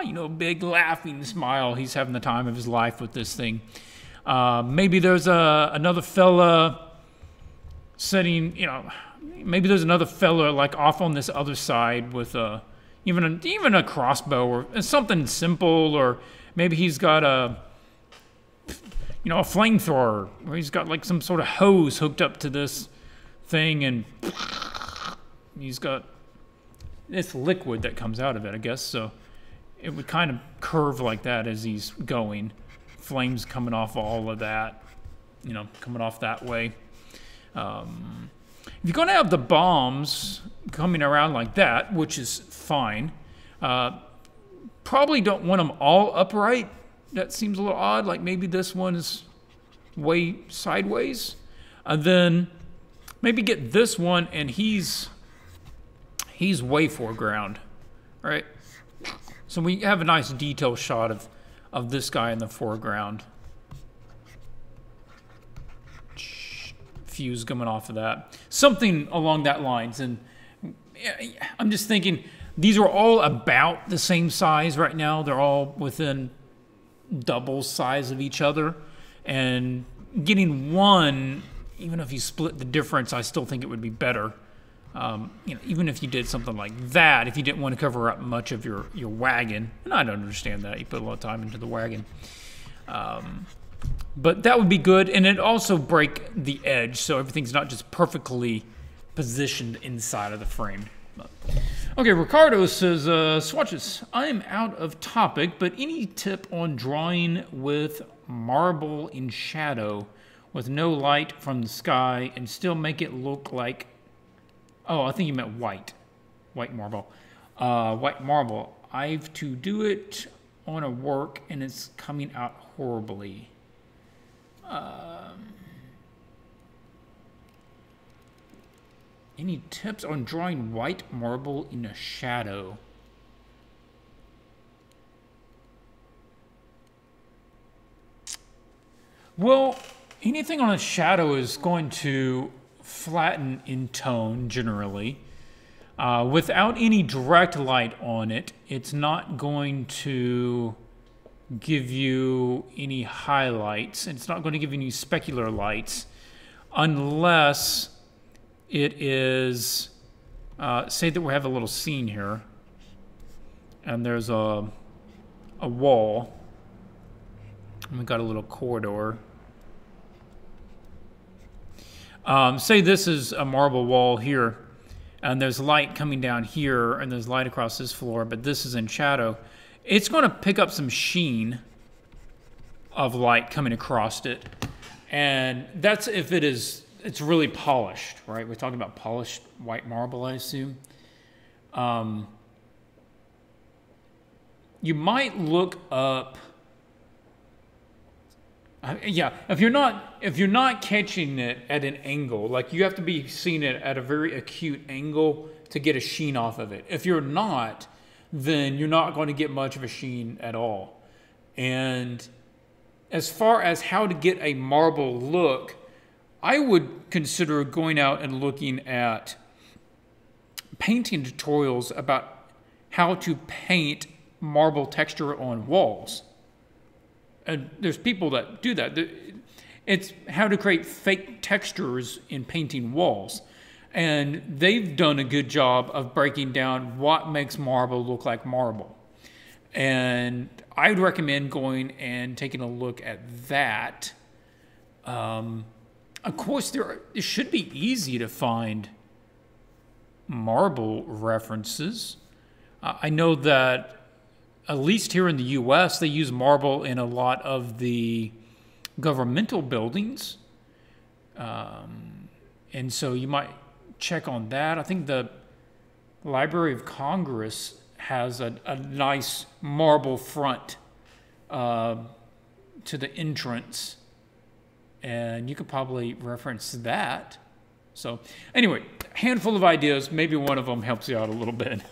You know, big laughing smile. He's having the time of his life with this thing. Maybe there's another fella sitting, you know, maybe there's another fella like off on this other side with even a crossbow or something simple, or maybe he's got a flamethrower, or he's got like some sort of hose hooked up to this thing, and he's got this liquid that comes out of it, I guess. So it would kind of curve like that as he's going. Flames coming off all of that, you know, coming off that way. If you're going to have the bombs coming around like that, which is fine, probably don't want them all upright. That seems a little odd. Like maybe this one is way sideways. And then maybe get this one and he's way foreground, right? So we have a nice detail shot of this guy in the foreground. Fuse coming off of that. Something along that lines. And I'm just thinking these are all about the same size right now. They're all within double size of each other. And getting one, even if you split the difference, I still think it would be better. You know, even if you did something like that, if you didn't want to cover up much of your wagon, and I don't understand that. You put a lot of time into the wagon. But that would be good, and it'd also break the edge, so everything's not just perfectly positioned inside of the frame. Okay, Ricardo says, Swatches, I am out of topic, but any tip on drawing with marble in shadow with no light from the sky and still make it look like... Oh, I think you meant white. White marble. White marble. I have to do it on a work and it's coming out horribly. Any tips on drawing white marble in a shadow? Well, anything on a shadow is going to flatten in tone generally. Without any direct light on it, it's not going to give you any highlights. It's not going to give you any specular lights unless it is, say that we have a little scene here and there's a wall and we got a little corridor. Say this is a marble wall here, and there's light coming down here, and there's light across this floor, but this is in shadow. It's going to pick up some sheen of light coming across it, and that's if it's really polished, right? We're talking about polished white marble, I assume. You might look up. Yeah, if you're not catching it at an angle, like you have to be seeing it at a very acute angle to get a sheen off of it. If you're not, then you're not going to get much of a sheen at all. And as far as how to get a marble look, I would consider going out and looking at painting tutorials about how to paint marble texture on walls. And there's people that do that. It's how to create fake textures in painting walls. And they've done a good job of breaking down what makes marble look like marble. And I'd recommend going and taking a look at that. Of course, it should be easy to find marble references. I know that at least here in the U.S., they use marble in a lot of the governmental buildings. And so you might check on that. I think the Library of Congress has a nice marble front to the entrance. And you could probably reference that. So anyway, handful of ideas. Maybe one of them helps you out a little bit.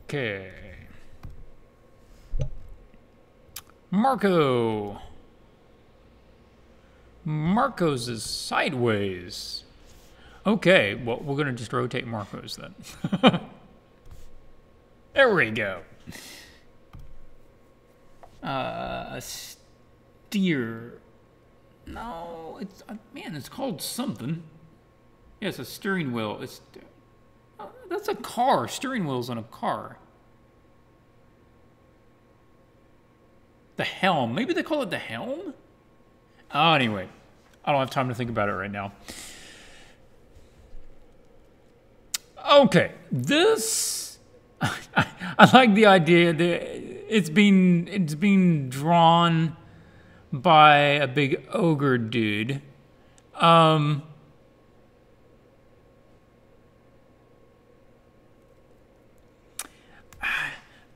Okay. Marco. Marco's is sideways. Okay, well, we're going to just rotate Marco's then. There we go. A steer. No, it's, man, it's called something. Yeah, it's a steering wheel. It's, that's a car. Steering wheel's on a car. The helm. Maybe they call it the helm? Oh, anyway, I don't have time to think about it right now. Okay, this... I like the idea that it's being drawn by a big ogre dude.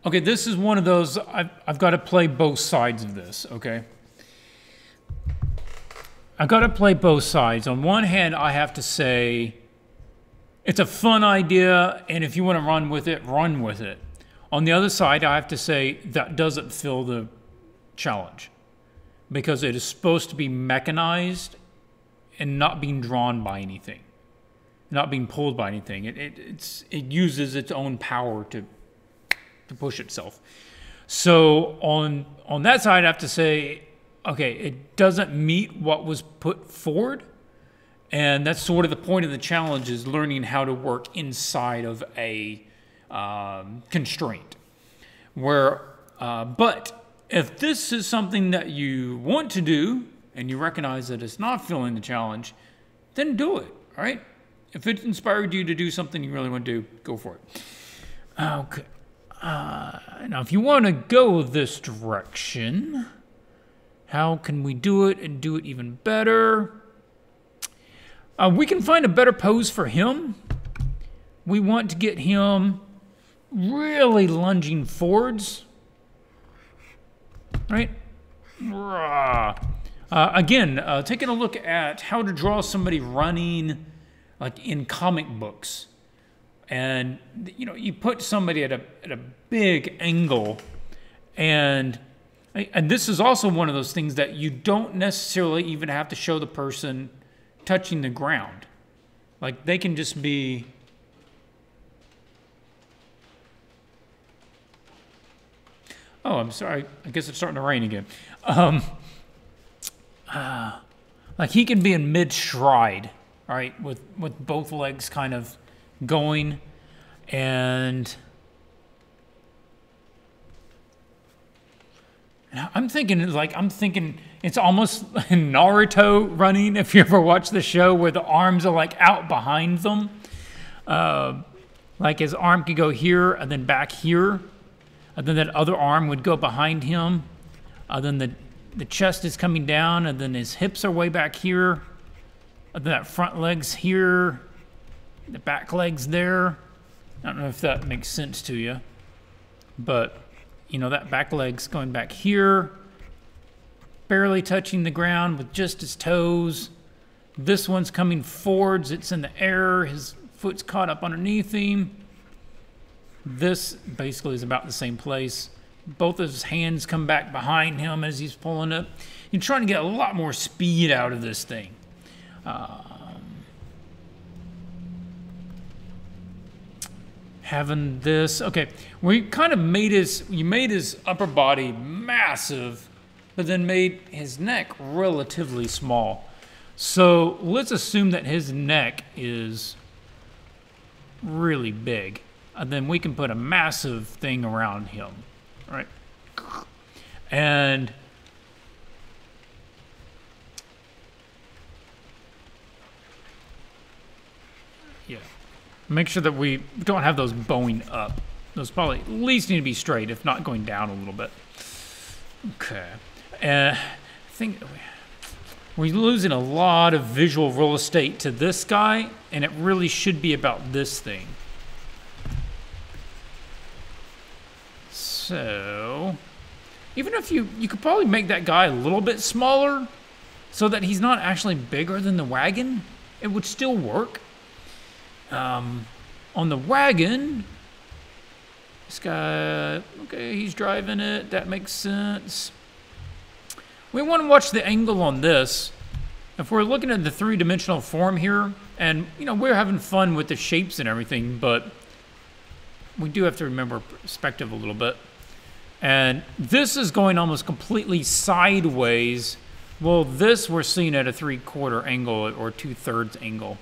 Okay, this is one of those, I've got to play both sides of this, okay? I've got to play both sides. On one hand, I have to say, it's a fun idea, and if you want to run with it, run with it. On the other side, I have to say, that doesn't fill the challenge. Because it is supposed to be mechanized and not being drawn by anything. Not being pulled by anything. It uses its own power to push itself. So on that side, I have to say, okay, it doesn't meet what was put forward, and that's sort of the point of the challenge, is learning how to work inside of a constraint. But if this is something that you want to do and you recognize that it's not filling the challenge, then do it. All right? If it inspired you to do something you really want to do, go for it. Okay. Now, if you want to go this direction, how can we do it and do it even better? We can find a better pose for him. we want to get him really lunging forwards, right? Again, taking a look at how to draw somebody running like in comic books. And, you know, you put somebody at a big angle, and this is also one of those things that you don't necessarily even have to show the person touching the ground. Like, they can just be... Oh, I'm sorry. I guess it's starting to rain again. Like, he can be in mid-stride, right, with both legs kind of going, and I'm thinking it's almost Naruto running, if you ever watch the show, where the arms are like out behind them. Like his arm could go here and then back here, and then that other arm would go behind him, then the chest is coming down, and then his hips are way back here, and then that front leg's here, the back leg's there. I don't know if that makes sense to you, but you know, that back leg's going back here, barely touching the ground with just his toes. This one's coming forwards, it's in the air, his foot's caught up underneath him. This basically is about the same place. Both of his hands come back behind him as he's pulling it. You're trying to get a lot more speed out of this thing. Having this, okay, we kind of made you made his upper body massive, but then made his neck relatively small. So let's assume that his neck is really big, and then we can put a massive thing around him, right? And yeah. Make sure that we don't have those bowing up. Those probably at least need to be straight, if not going down a little bit. Okay. I think we're losing a lot of visual real estate to this guy, and it really should be about this thing. So, even if you could probably make that guy a little bit smaller so that he's not actually bigger than the wagon, it would still work. On the wagon, this guy, okay, he's driving it. That makes sense. We want to watch the angle on this. If we're looking at the three-dimensional form here, and, you know, we're having fun with the shapes and everything, but we do have to remember perspective a little bit. And this is going almost completely sideways. Well, this we're seeing at a 3/4 angle or 2/3 angle.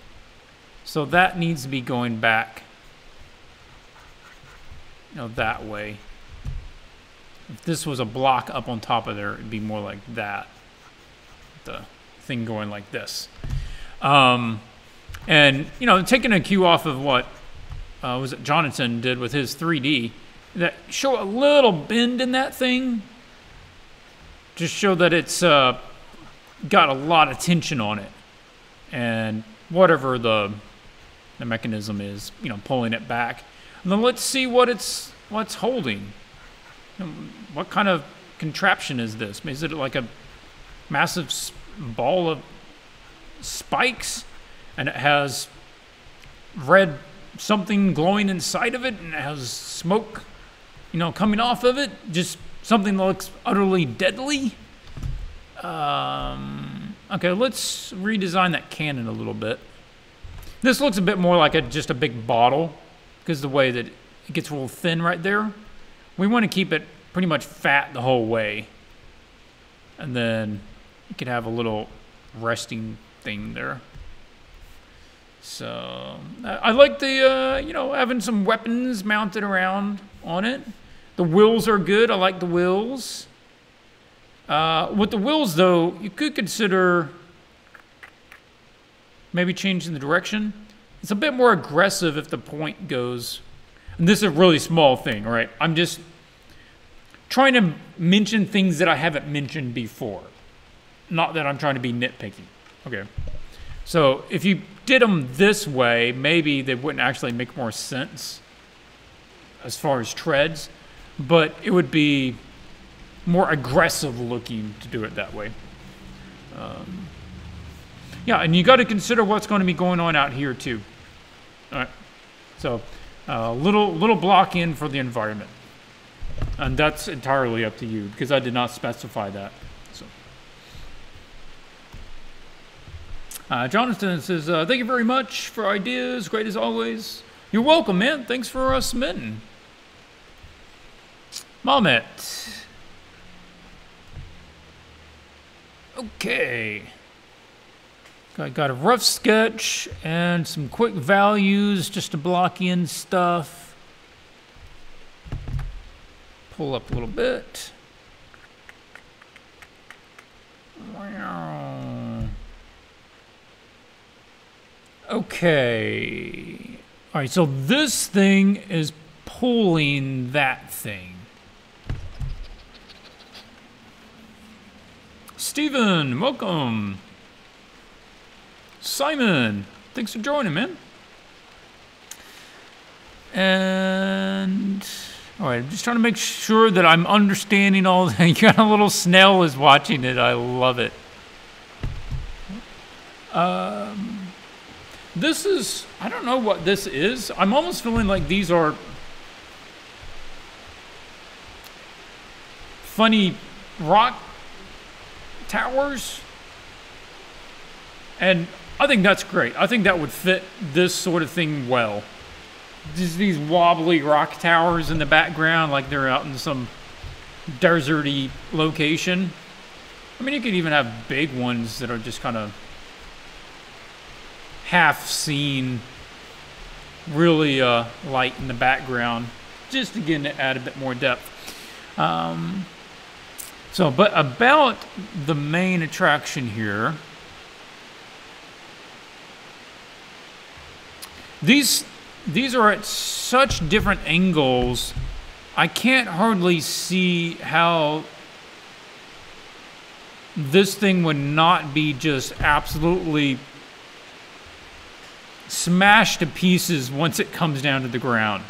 So that needs to be going back, you know, that way. If this was a block up on top of there, it'd be more like that. The thing going like this. And, you know, taking a cue off of what was it Jonathan did with his 3D, that show a little bend in that thing. Just show that it's got a lot of tension on it. And whatever the mechanism is, you know, pulling it back. And then let's see what's holding. What kind of contraption is this? Is it like a massive ball of spikes, and it has red something glowing inside of it, and it has smoke, you know, coming off of it? Just something that looks utterly deadly? Okay, let's redesign that cannon a little bit. This looks a bit more like just a big bottle, because the way that it gets real thin right there. We want to keep it pretty much fat the whole way. And then you could have a little resting thing there. So I like the, you know, having some weapons mounted around on it. The wheels are good. I like the wheels. With the wheels, though, you could consider maybe changing the direction. It's a bit more aggressive if the point goes, and this is a really small thing, all right? I'm just trying to mention things that I haven't mentioned before. Not that I'm trying to be nitpicky. Okay. So if you did them this way, maybe they wouldn't actually make more sense as far as treads, but it would be more aggressive looking to do it that way. Yeah, and you got to consider what's going to be going on out here too. All right, so little block in for the environment, and that's entirely up to you because I did not specify that. So, Jonathan says, "Thank you very much for ideas. Great as always." You're welcome, man. Thanks for submitting. Mamet. Okay. I got a rough sketch and some quick values just to block in stuff. Pull up a little bit. Okay. All right, so this thing is pulling that thing. Steven, welcome. Simon, thanks for joining, man. And, all right, I'm just trying to make sure that I'm understanding all that. You got a little snail is watching it. I love it. This is, I don't know what this is. I'm almost feeling like these are funny rock towers. And I think that's great. I think that would fit this sort of thing well. Just these wobbly rock towers in the background, like they're out in some deserty location. I mean, you could even have big ones that are just kind of half seen, really light in the background, just again to add a bit more depth. So, but about the main attraction here. These are at such different angles, I can't hardly see how this thing would not be just absolutely smashed to pieces once it comes down to the ground.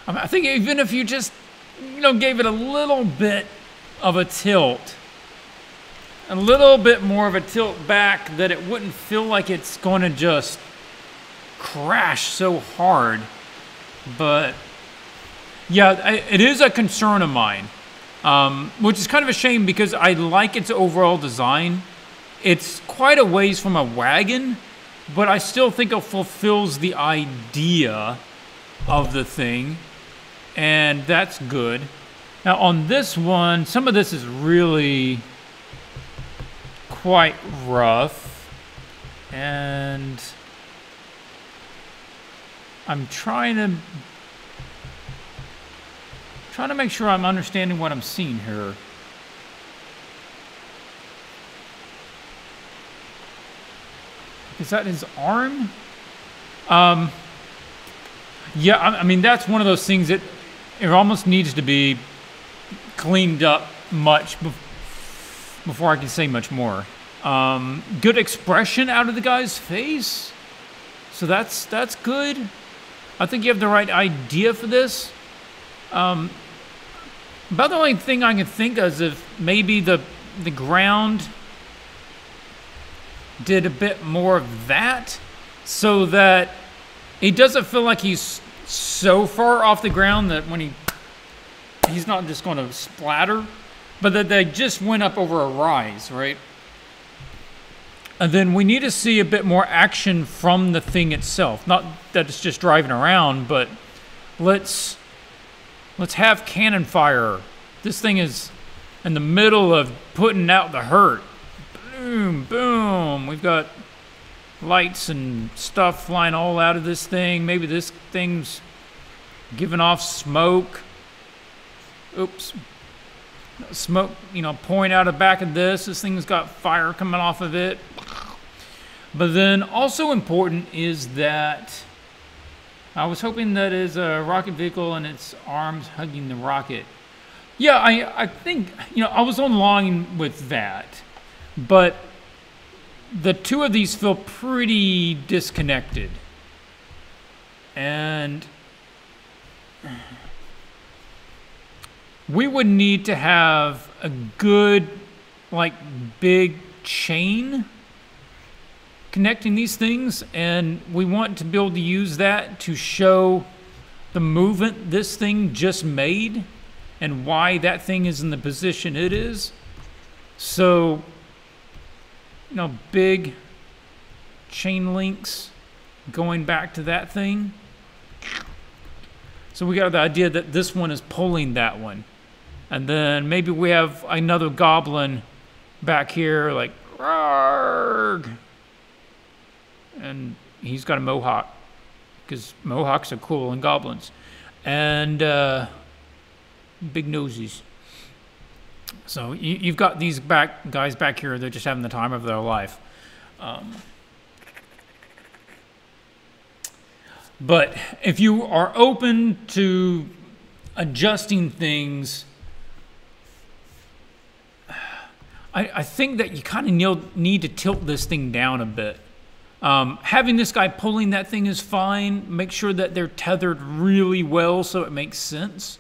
I think even if you just, gave it a little bit of a tilt, a little bit more of a tilt back, that it wouldn't feel like it's going to just crash so hard. But yeah, it is a concern of mine, which is kind of a shame because I like its overall design. It's quite a ways from a wagon, but I still think it fulfills the idea of the thing. And that's good. Now on this one, some of this is really quite rough. And I'm trying to make sure I'm understanding what I'm seeing here. Is that his arm? Yeah, I mean, that's one of those things that it almost needs to be cleaned up much before I can say much more. Good expression out of the guy's face. So that's good. I think you have the right idea for this. About the only thing I can think of is if maybe the ground did a bit more of that so that it doesn't feel like he's so far off the ground that when he's not just going to splatter, but that they just went up over a rise, right? And then we need to see a bit more action from the thing itself. Not that it's just driving around, but let's have cannon fire. This thing is in the middle of putting out the hurt. Boom, boom. We've got lights and stuff flying all out of this thing. Maybe this thing's giving off smoke. Oops. Smoke, pouring out of the back of this. This thing's got fire coming off of it. But then also important is that I was hoping that is a rocket vehicle and its arms hugging the rocket. Yeah, I think, I was on line with that. But the two of these feel pretty disconnected. And we would need to have a good, big chain connecting these things, and we want to be able to use that to show the movement this thing just made and why that thing is in the position it is. So, big chain links going back to that thing. So we got the idea that this one is pulling that one. And then maybe we have another goblin back here, like, "Rarg!" And he's got a mohawk, because mohawks are cool in goblins. And big noses. So you've got these guys back here, they're just having the time of their life. But if you are open to adjusting things, I think that you kind of need to tilt this thing down a bit. Having this guy pulling that thing is fine. Make sure that they're tethered really well so it makes sense.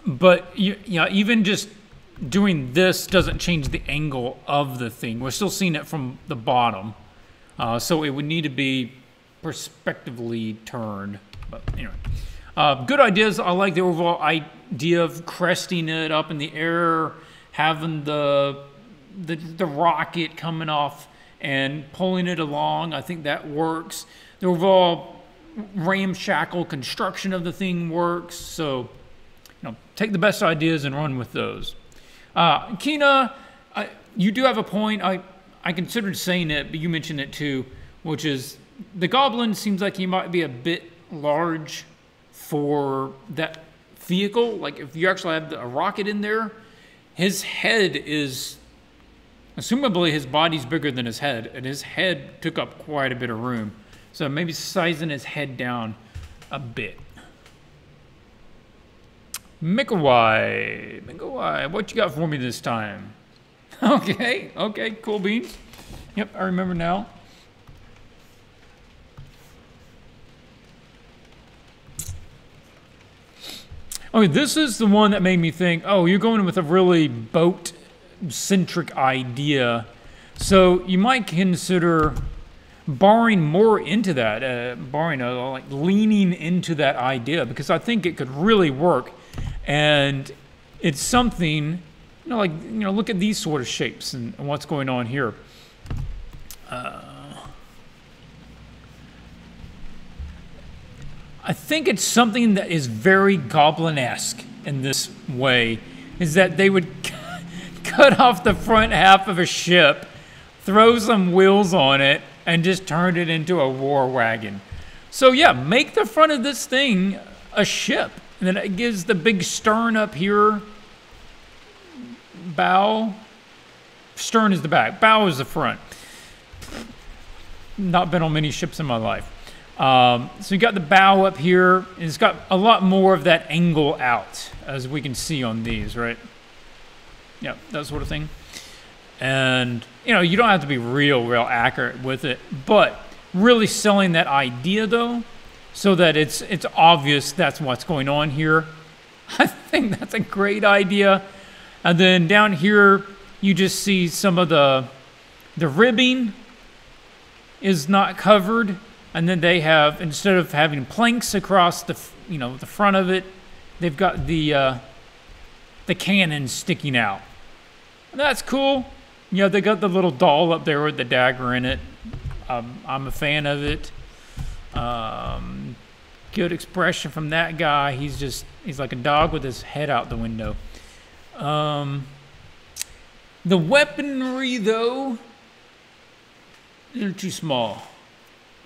But even just doing this doesn't change the angle of the thing. We're still seeing it from the bottom. So it would need to be perspectively turned. But anyway, good ideas. I like the overall idea of cresting it up in the air, having the rocket coming off and pulling it along. I think that works. The overall ramshackle construction of the thing works. So, take the best ideas and run with those. Kina, you do have a point. I considered saying it, but you mentioned it too, which is the goblin seems like he might be a bit large for that vehicle. Like if you actually have a rocket in there, his head is, assumably his body's bigger than his head, and his head took up quite a bit of room. So maybe sizing his head down a bit. Mikawai, what you got for me this time? Okay, cool beans. Yep, I remember now. Okay, this is the one that made me think, oh, you're going with a really boat-centric idea. So you might consider borrowing more into that, leaning into that idea, because I think it could really work. And it's something, look at these sort of shapes and what's going on here. I think it's something that is very goblin-esque in this way, is that they would cut off the front half of a ship, throw some wheels on it, and just turn it into a war wagon. So yeah, make the front of this thing a ship. And then it gives the big stern up here. Bow. Stern is the back. Bow is the front. Not been on many ships in my life. So you got the bow up here. And it's got a lot more of that angle out, as we can see on these, right? Yeah, that sort of thing. And, you don't have to be real accurate with it. But really selling that idea, though, so that it's obvious that's what's going on here. I think that's a great idea. And then down here, you just see some of the ribbing is not covered. And then they have, instead of having planks across the front of it, they've got the cannon sticking out. And that's cool. They got the little doll up there with the dagger in it. I'm a fan of it. Good expression from that guy. He's like a dog with his head out the window. The weaponry, though, they're too small.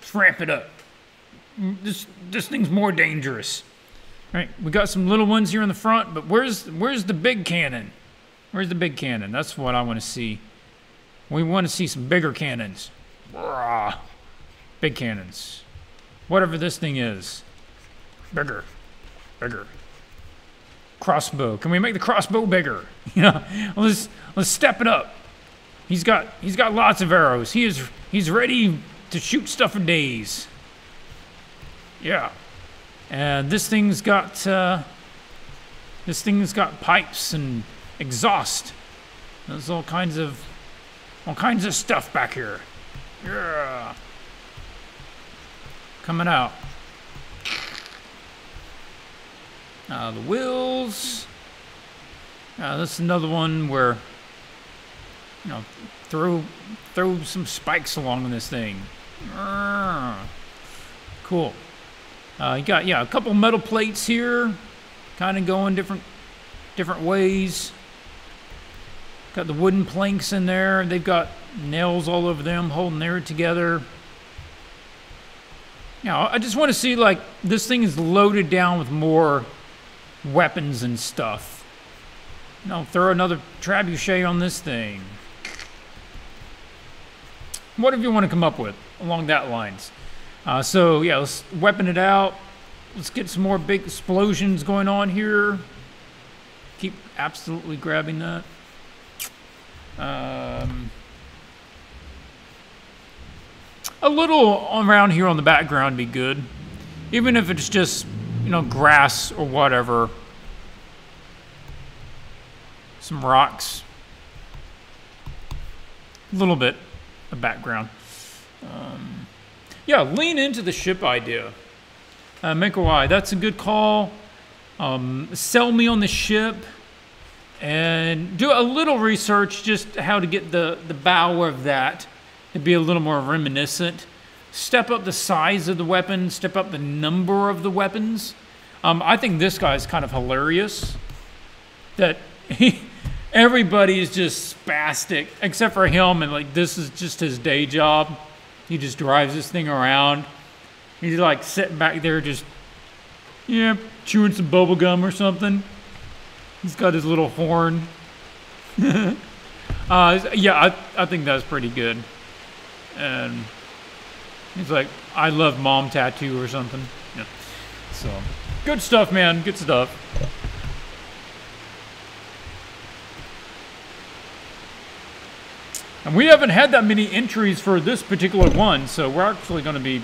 Let's ramp it up. This thing's more dangerous. right, we got some little ones here in the front, but where's the big cannon? Where's the big cannon? That's what I want to see. We want to see some bigger cannons. Rah. Big cannons. Whatever this thing is. Bigger. Bigger. Crossbow. Can we make the crossbow bigger? You know, let's step it up. He's got lots of arrows. He's ready to shoot stuff for days. Yeah. And this thing's got pipes and exhaust. There's all kinds of stuff back here. Yeah. Coming out. The wheels. This is another one where, you know, throw some spikes along this thing. Cool. You got, a couple metal plates here, kind of going different ways. Got the wooden planks in there. They've got nails all over them, holding there together. I just want to see, like, this thing is loaded down with more weapons and stuff. Throw another trebuchet on this thing. Whatever you want to come up with along that lines. So yeah, let's weapon it out. Let's get some more big explosions going on here. Keep absolutely grabbing that. A little around here on the background would be good. Even if it's just, grass or whatever. Some rocks. A little bit of background. Yeah, lean into the ship idea. Make a why. That's a good call. Sell me on the ship. And do a little research just how to get the bow of that to be a little more reminiscent. Step up the size of the weapon. Step up the number of the weapons. I think this guy's kind of hilarious. That everybody is just spastic, except for him, and like this is just his day job. He just drives this thing around. He's like sitting back there just, chewing some bubble gum or something. He's got his little horn. Yeah, I think that's pretty good. And he's like, I love mom tattoo or something. Yeah. So, good stuff, man. Good stuff. And we haven't had that many entries for this particular one, so we're actually going to be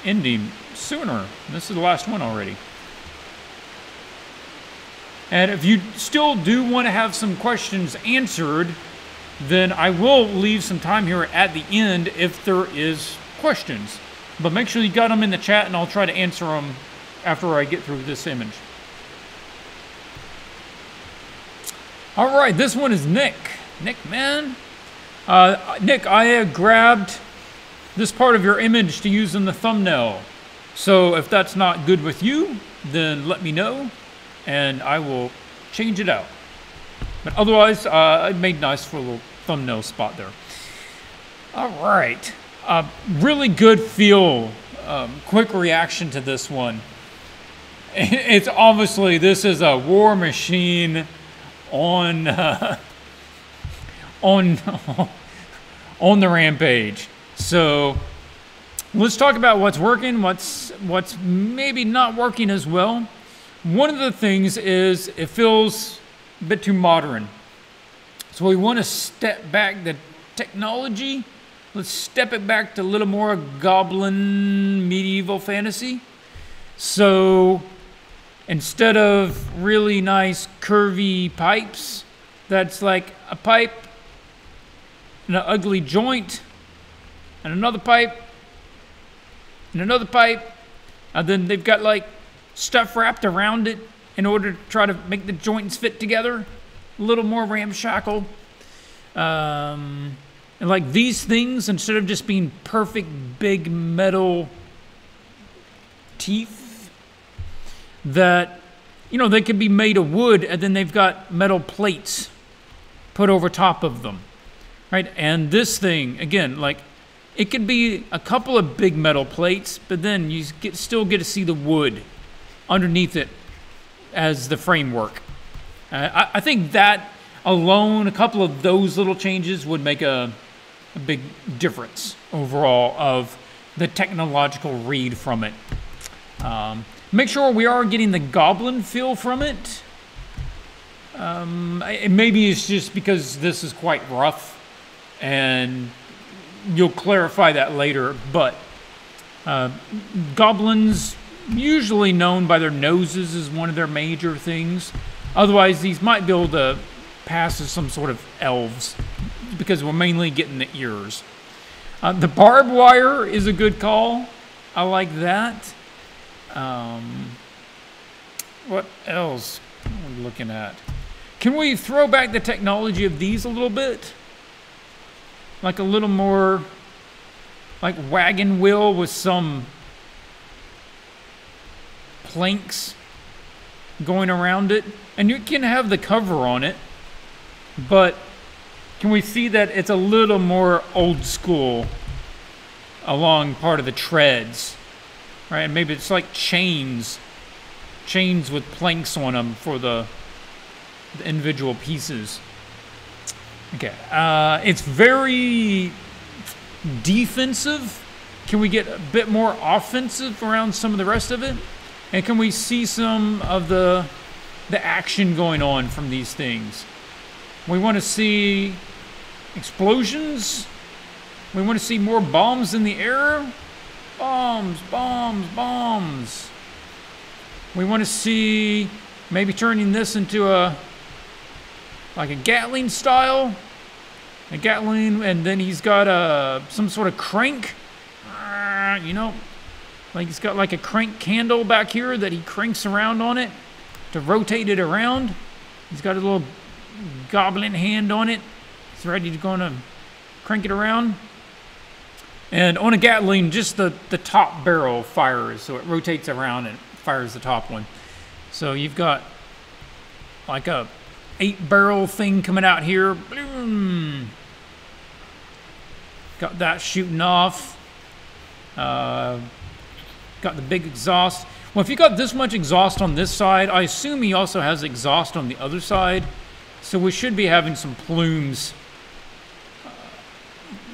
ending sooner. This is the last one already. And if you still do want to have some questions answered, then I will leave some time here at the end if there is questions. But make sure you got them in the chat, and I'll try to answer them after I get through this image. All right, this one is Nick. Nick, man. Nick, I grabbed this part of your image to use in the thumbnail. So if that's not good with you, then let me know, and I will change it out. But otherwise, I made nice for a little thumbnail spot there. All right. Really good feel. Quick reaction to this one. It's obviously, this is a war machine on the rampage. So let's talk about what's working, what's maybe not working as well. One of the things is it feels a bit too modern. So we want to step back the technology. Let's step it back to a little more goblin medieval fantasy. So instead of really nice curvy pipes, that's like a pipe and an ugly joint and another pipe and another pipe, and then they've got like stuff wrapped around it in order to try to make the joints fit together. A little more ramshackle. And like these things, instead of just being perfect big metal teeth, that, they could be made of wood, and then they've got metal plates put over top of them, right? And this thing, again, like, it could be a couple of big metal plates, but then you still get to see the wood. underneath it as the framework. I think that alone, a couple of those little changes would make a big difference overall of the technological read from it. Make sure we are getting the goblin feel from it. Maybe it's just because this is quite rough, and you'll clarify that later, but goblins, usually known by their noses as one of their major things. Otherwise, these might be able to pass as some sort of elves, because we're mainly getting the ears. The barbed wire is a good call. I like that. What else are we looking at? Can we throw back the technology of these a little bit? Like a little more like wagon wheel with some planks going around it. And you can have the cover on it, but can we see that it's a little more old school along part of the treads, right? And maybe it's like chains with planks on them for the individual pieces. Okay, it's very defensive. Can we get a bit more offensive around some of the rest of it? And can we see some of the action going on from these things? We want to see explosions. We want to see more bombs in the air. Bombs, bombs, bombs. We want to see maybe turning this into like a Gatling style. A Gatling, and then he's got some sort of crank. You know, like he's got like a crank candle back here that he cranks around on it to rotate it around. He's got a little goblin hand on it. He's ready to go and crank it around. And on a Gatling, just the top barrel fires, so it rotates around and fires the top one. So you've got like a 8-barrel thing coming out here. Boom. Got that shooting off. Got the big exhaust. Well, if you got this much exhaust on this side, I assume he also has exhaust on the other side. So we should be having some plumes,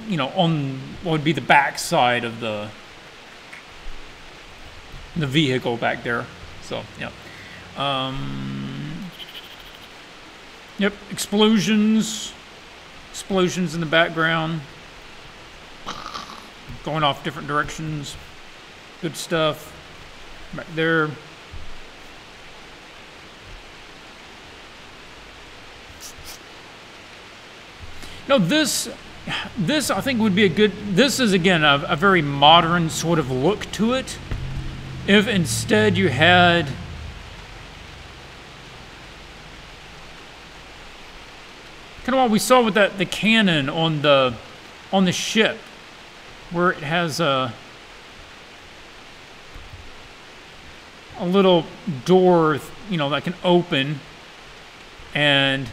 you know, on what would be the back side of the vehicle back there. So, yeah. Yep, explosions in the background, going off different directions. Good stuff back there. No, this I think would be a good. This is again a very modern sort of look to it. If instead you had kind of what we saw with the cannon on the ship, where it has a little door, you know, that can open, and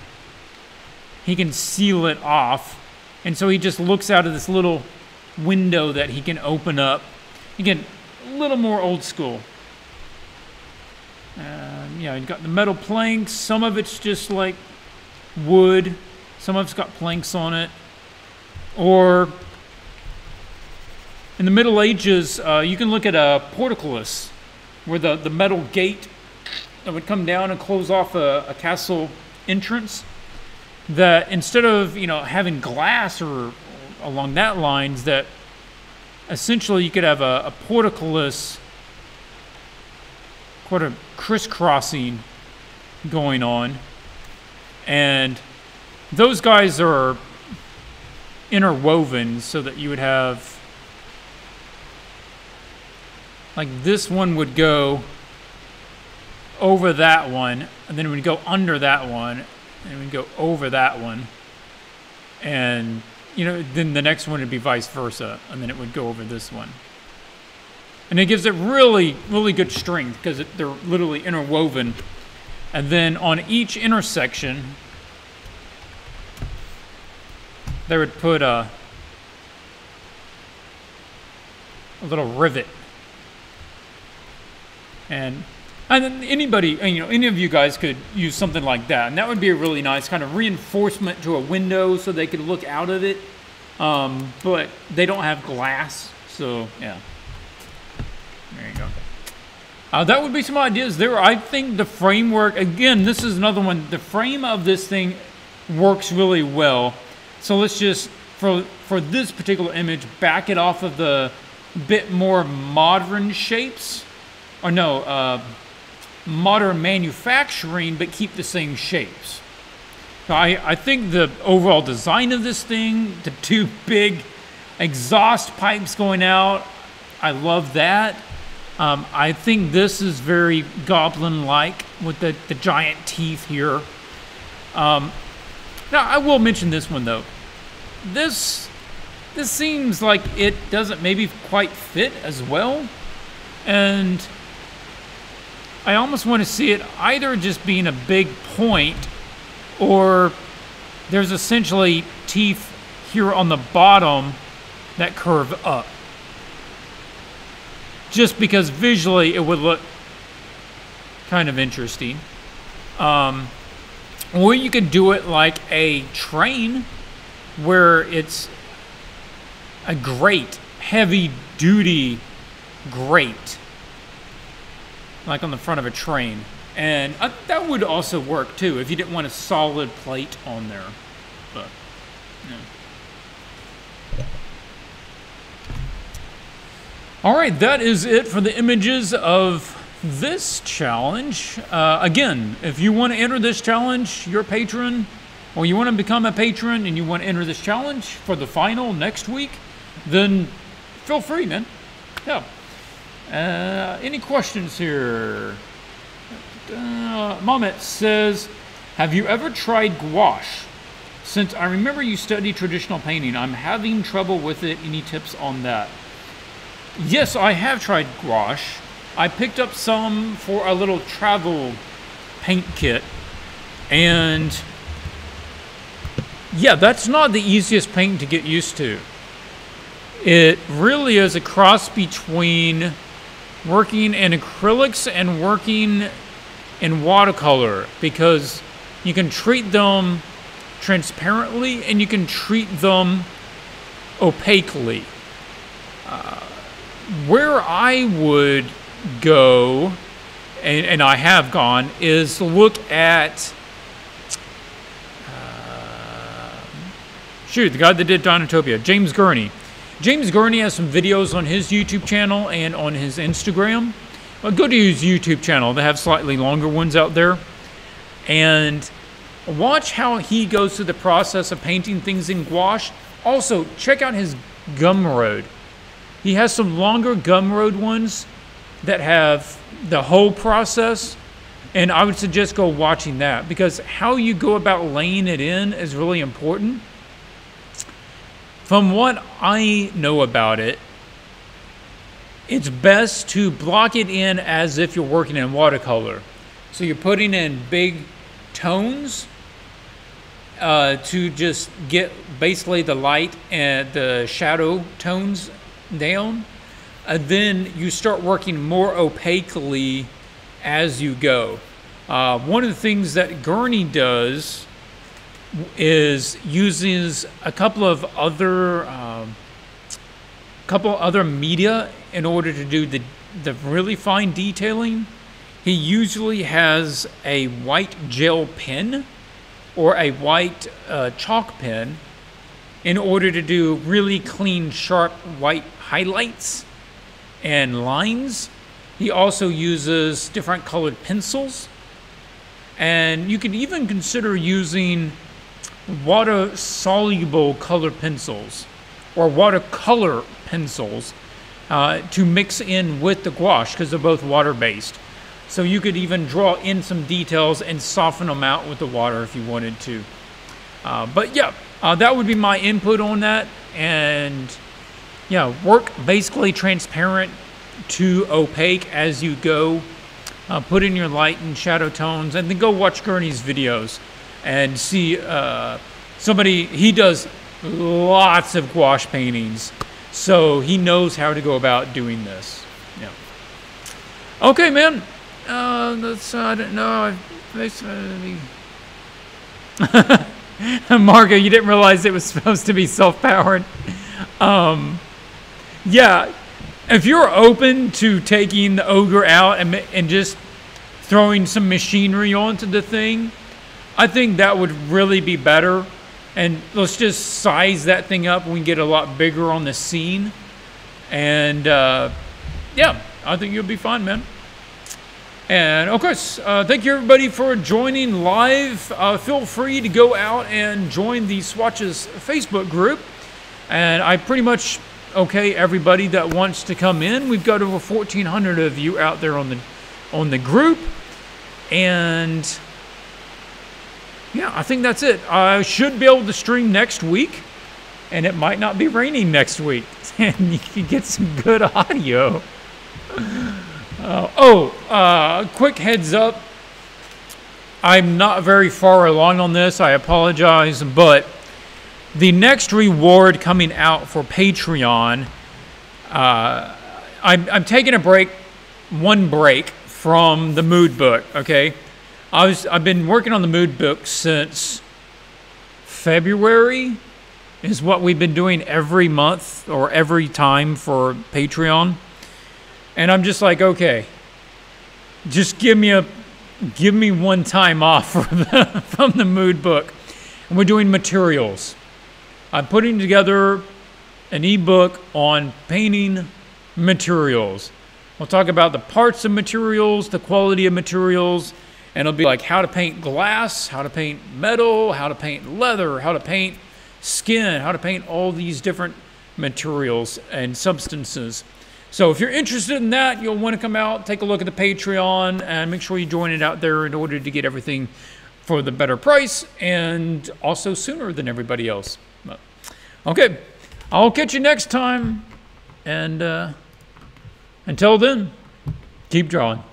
he can seal it off, and so he just looks out of this little window that he can open up. Again, a little more old school. Yeah, you've got the metal planks. Some of it's just like wood. Some of it's got planks on it. Or in the Middle Ages, you can look at a portcullis, where the metal gate that would come down and close off a castle entrance. That instead of, you know, having glass or along that lines, that essentially you could have a portcullis, quite a crisscrossing going on, and those guys are interwoven so that you would have, like, this one would go over that one, and then it would go under that one, and it would go over that one, and, you know, then the next one would be vice versa, and then it would go over this one. And it gives it really, really good strength because they're literally interwoven. And then on each intersection, they would put a little rivet. And And then anybody, you know, any of you guys could use something like that, and that would be a really nice kind of reinforcement to a window so they could look out of it. But they don't have glass, so yeah. There you go. That would be some ideas there. I think the framework, again, this is another one. The frame of this thing works really well. So let's just, for this particular image, back it off of the bit more modern shapes. Or no, modern manufacturing, but keep the same shapes. So I think the overall design of this thing, the two big exhaust pipes going out, I love that. I think this is very goblin-like with the giant teeth here. Now, I will mention this one, though. This seems like it doesn't maybe quite fit as well. And I almost want to see it either just being a big point, or there's essentially teeth here on the bottom that curve up. Just because visually it would look kind of interesting. Or you could do it like a train, where it's a grate, heavy duty grate, like on the front of a train. And that would also work too if you didn't want a solid plate on there. But yeah. All right, that is it for the images of this challenge. Again, if you want to enter this challenge, you're a patron, or you want to become a patron and you want to enter this challenge for the final next week, then feel free, man. Yeah. Any questions here? Mamet says, have you ever tried gouache? Since I remember you studied traditional painting, I'm having trouble with it. Any tips on that? Yes, I have tried gouache. I picked up some for a little travel paint kit. And yeah, that's not the easiest paint to get used to. It really is a cross between working in acrylics and working in watercolor, because you can treat them transparently and you can treat them opaquely. Where I would go, and I have gone, is look at the guy that did Donatopia, James Gurney. James Gurney has some videos on his YouTube channel and on his Instagram. Well, go to his YouTube channel. They have slightly longer ones out there. And watch how he goes through the process of painting things in gouache. Also, check out his Gumroad. He has some longer Gumroad ones that have the whole process. And I would suggest go watching that, because how you go about laying it in is really important. From what I know about it, it's best to block it in as if you're working in watercolor. So you're putting in big tones to just get basically the light and the shadow tones down. Then you start working more opaquely as you go. One of the things that Gurney does is uses a couple of other media in order to do the really fine detailing. He usually has a white gel pen or a white chalk pen in order to do really clean, sharp white highlights and lines. He also uses different colored pencils, and you can even consider using water-soluble colored pencils or watercolor pencils to mix in with the gouache, because they're both water-based. So you could even draw in some details and soften them out with the water if you wanted to. But yeah, that would be my input on that. And yeah, work basically transparent to opaque as you go. Put in your light and shadow tones, and then go watch Gurney's videos and see he does lots of gouache paintings, so he knows how to go about doing this. Yeah. Okay, man. I don't know. Margo, you didn't realize it was supposed to be self-powered. Yeah, if you're open to taking the ogre out and just throwing some machinery onto the thing, I think that would really be better. And let's just size that thing up and we can get a lot bigger on the scene. And yeah, I think you'll be fine, man. And of course, thank you everybody for joining live. Feel free to go out and join the Swatches Facebook group. And I pretty much okay everybody that wants to come in. We've got over 1,400 of you out there on the group. And yeah, I think that's it. I should be able to stream next week, and it might not be raining next week, and you can get some good audio. Quick heads up. I'm not very far along on this. I apologize, but the next reward coming out for Patreon, I'm taking a break, one break from the mood book, okay? I've been working on the mood book since February is what we've been doing every month or every time for Patreon. And I'm just like, okay, just give me one time off from the mood book. And we're doing materials. I'm putting together an ebook on painting materials. We'll talk about the parts of materials, the quality of materials, and it'll be like how to paint glass, how to paint metal, how to paint leather, how to paint skin, how to paint all these different materials and substances. So if you're interested in that, you'll want to come out, take a look at the Patreon, and make sure you join it out there in order to get everything for the better price and also sooner than everybody else. Okay, I'll catch you next time, and until then, keep drawing.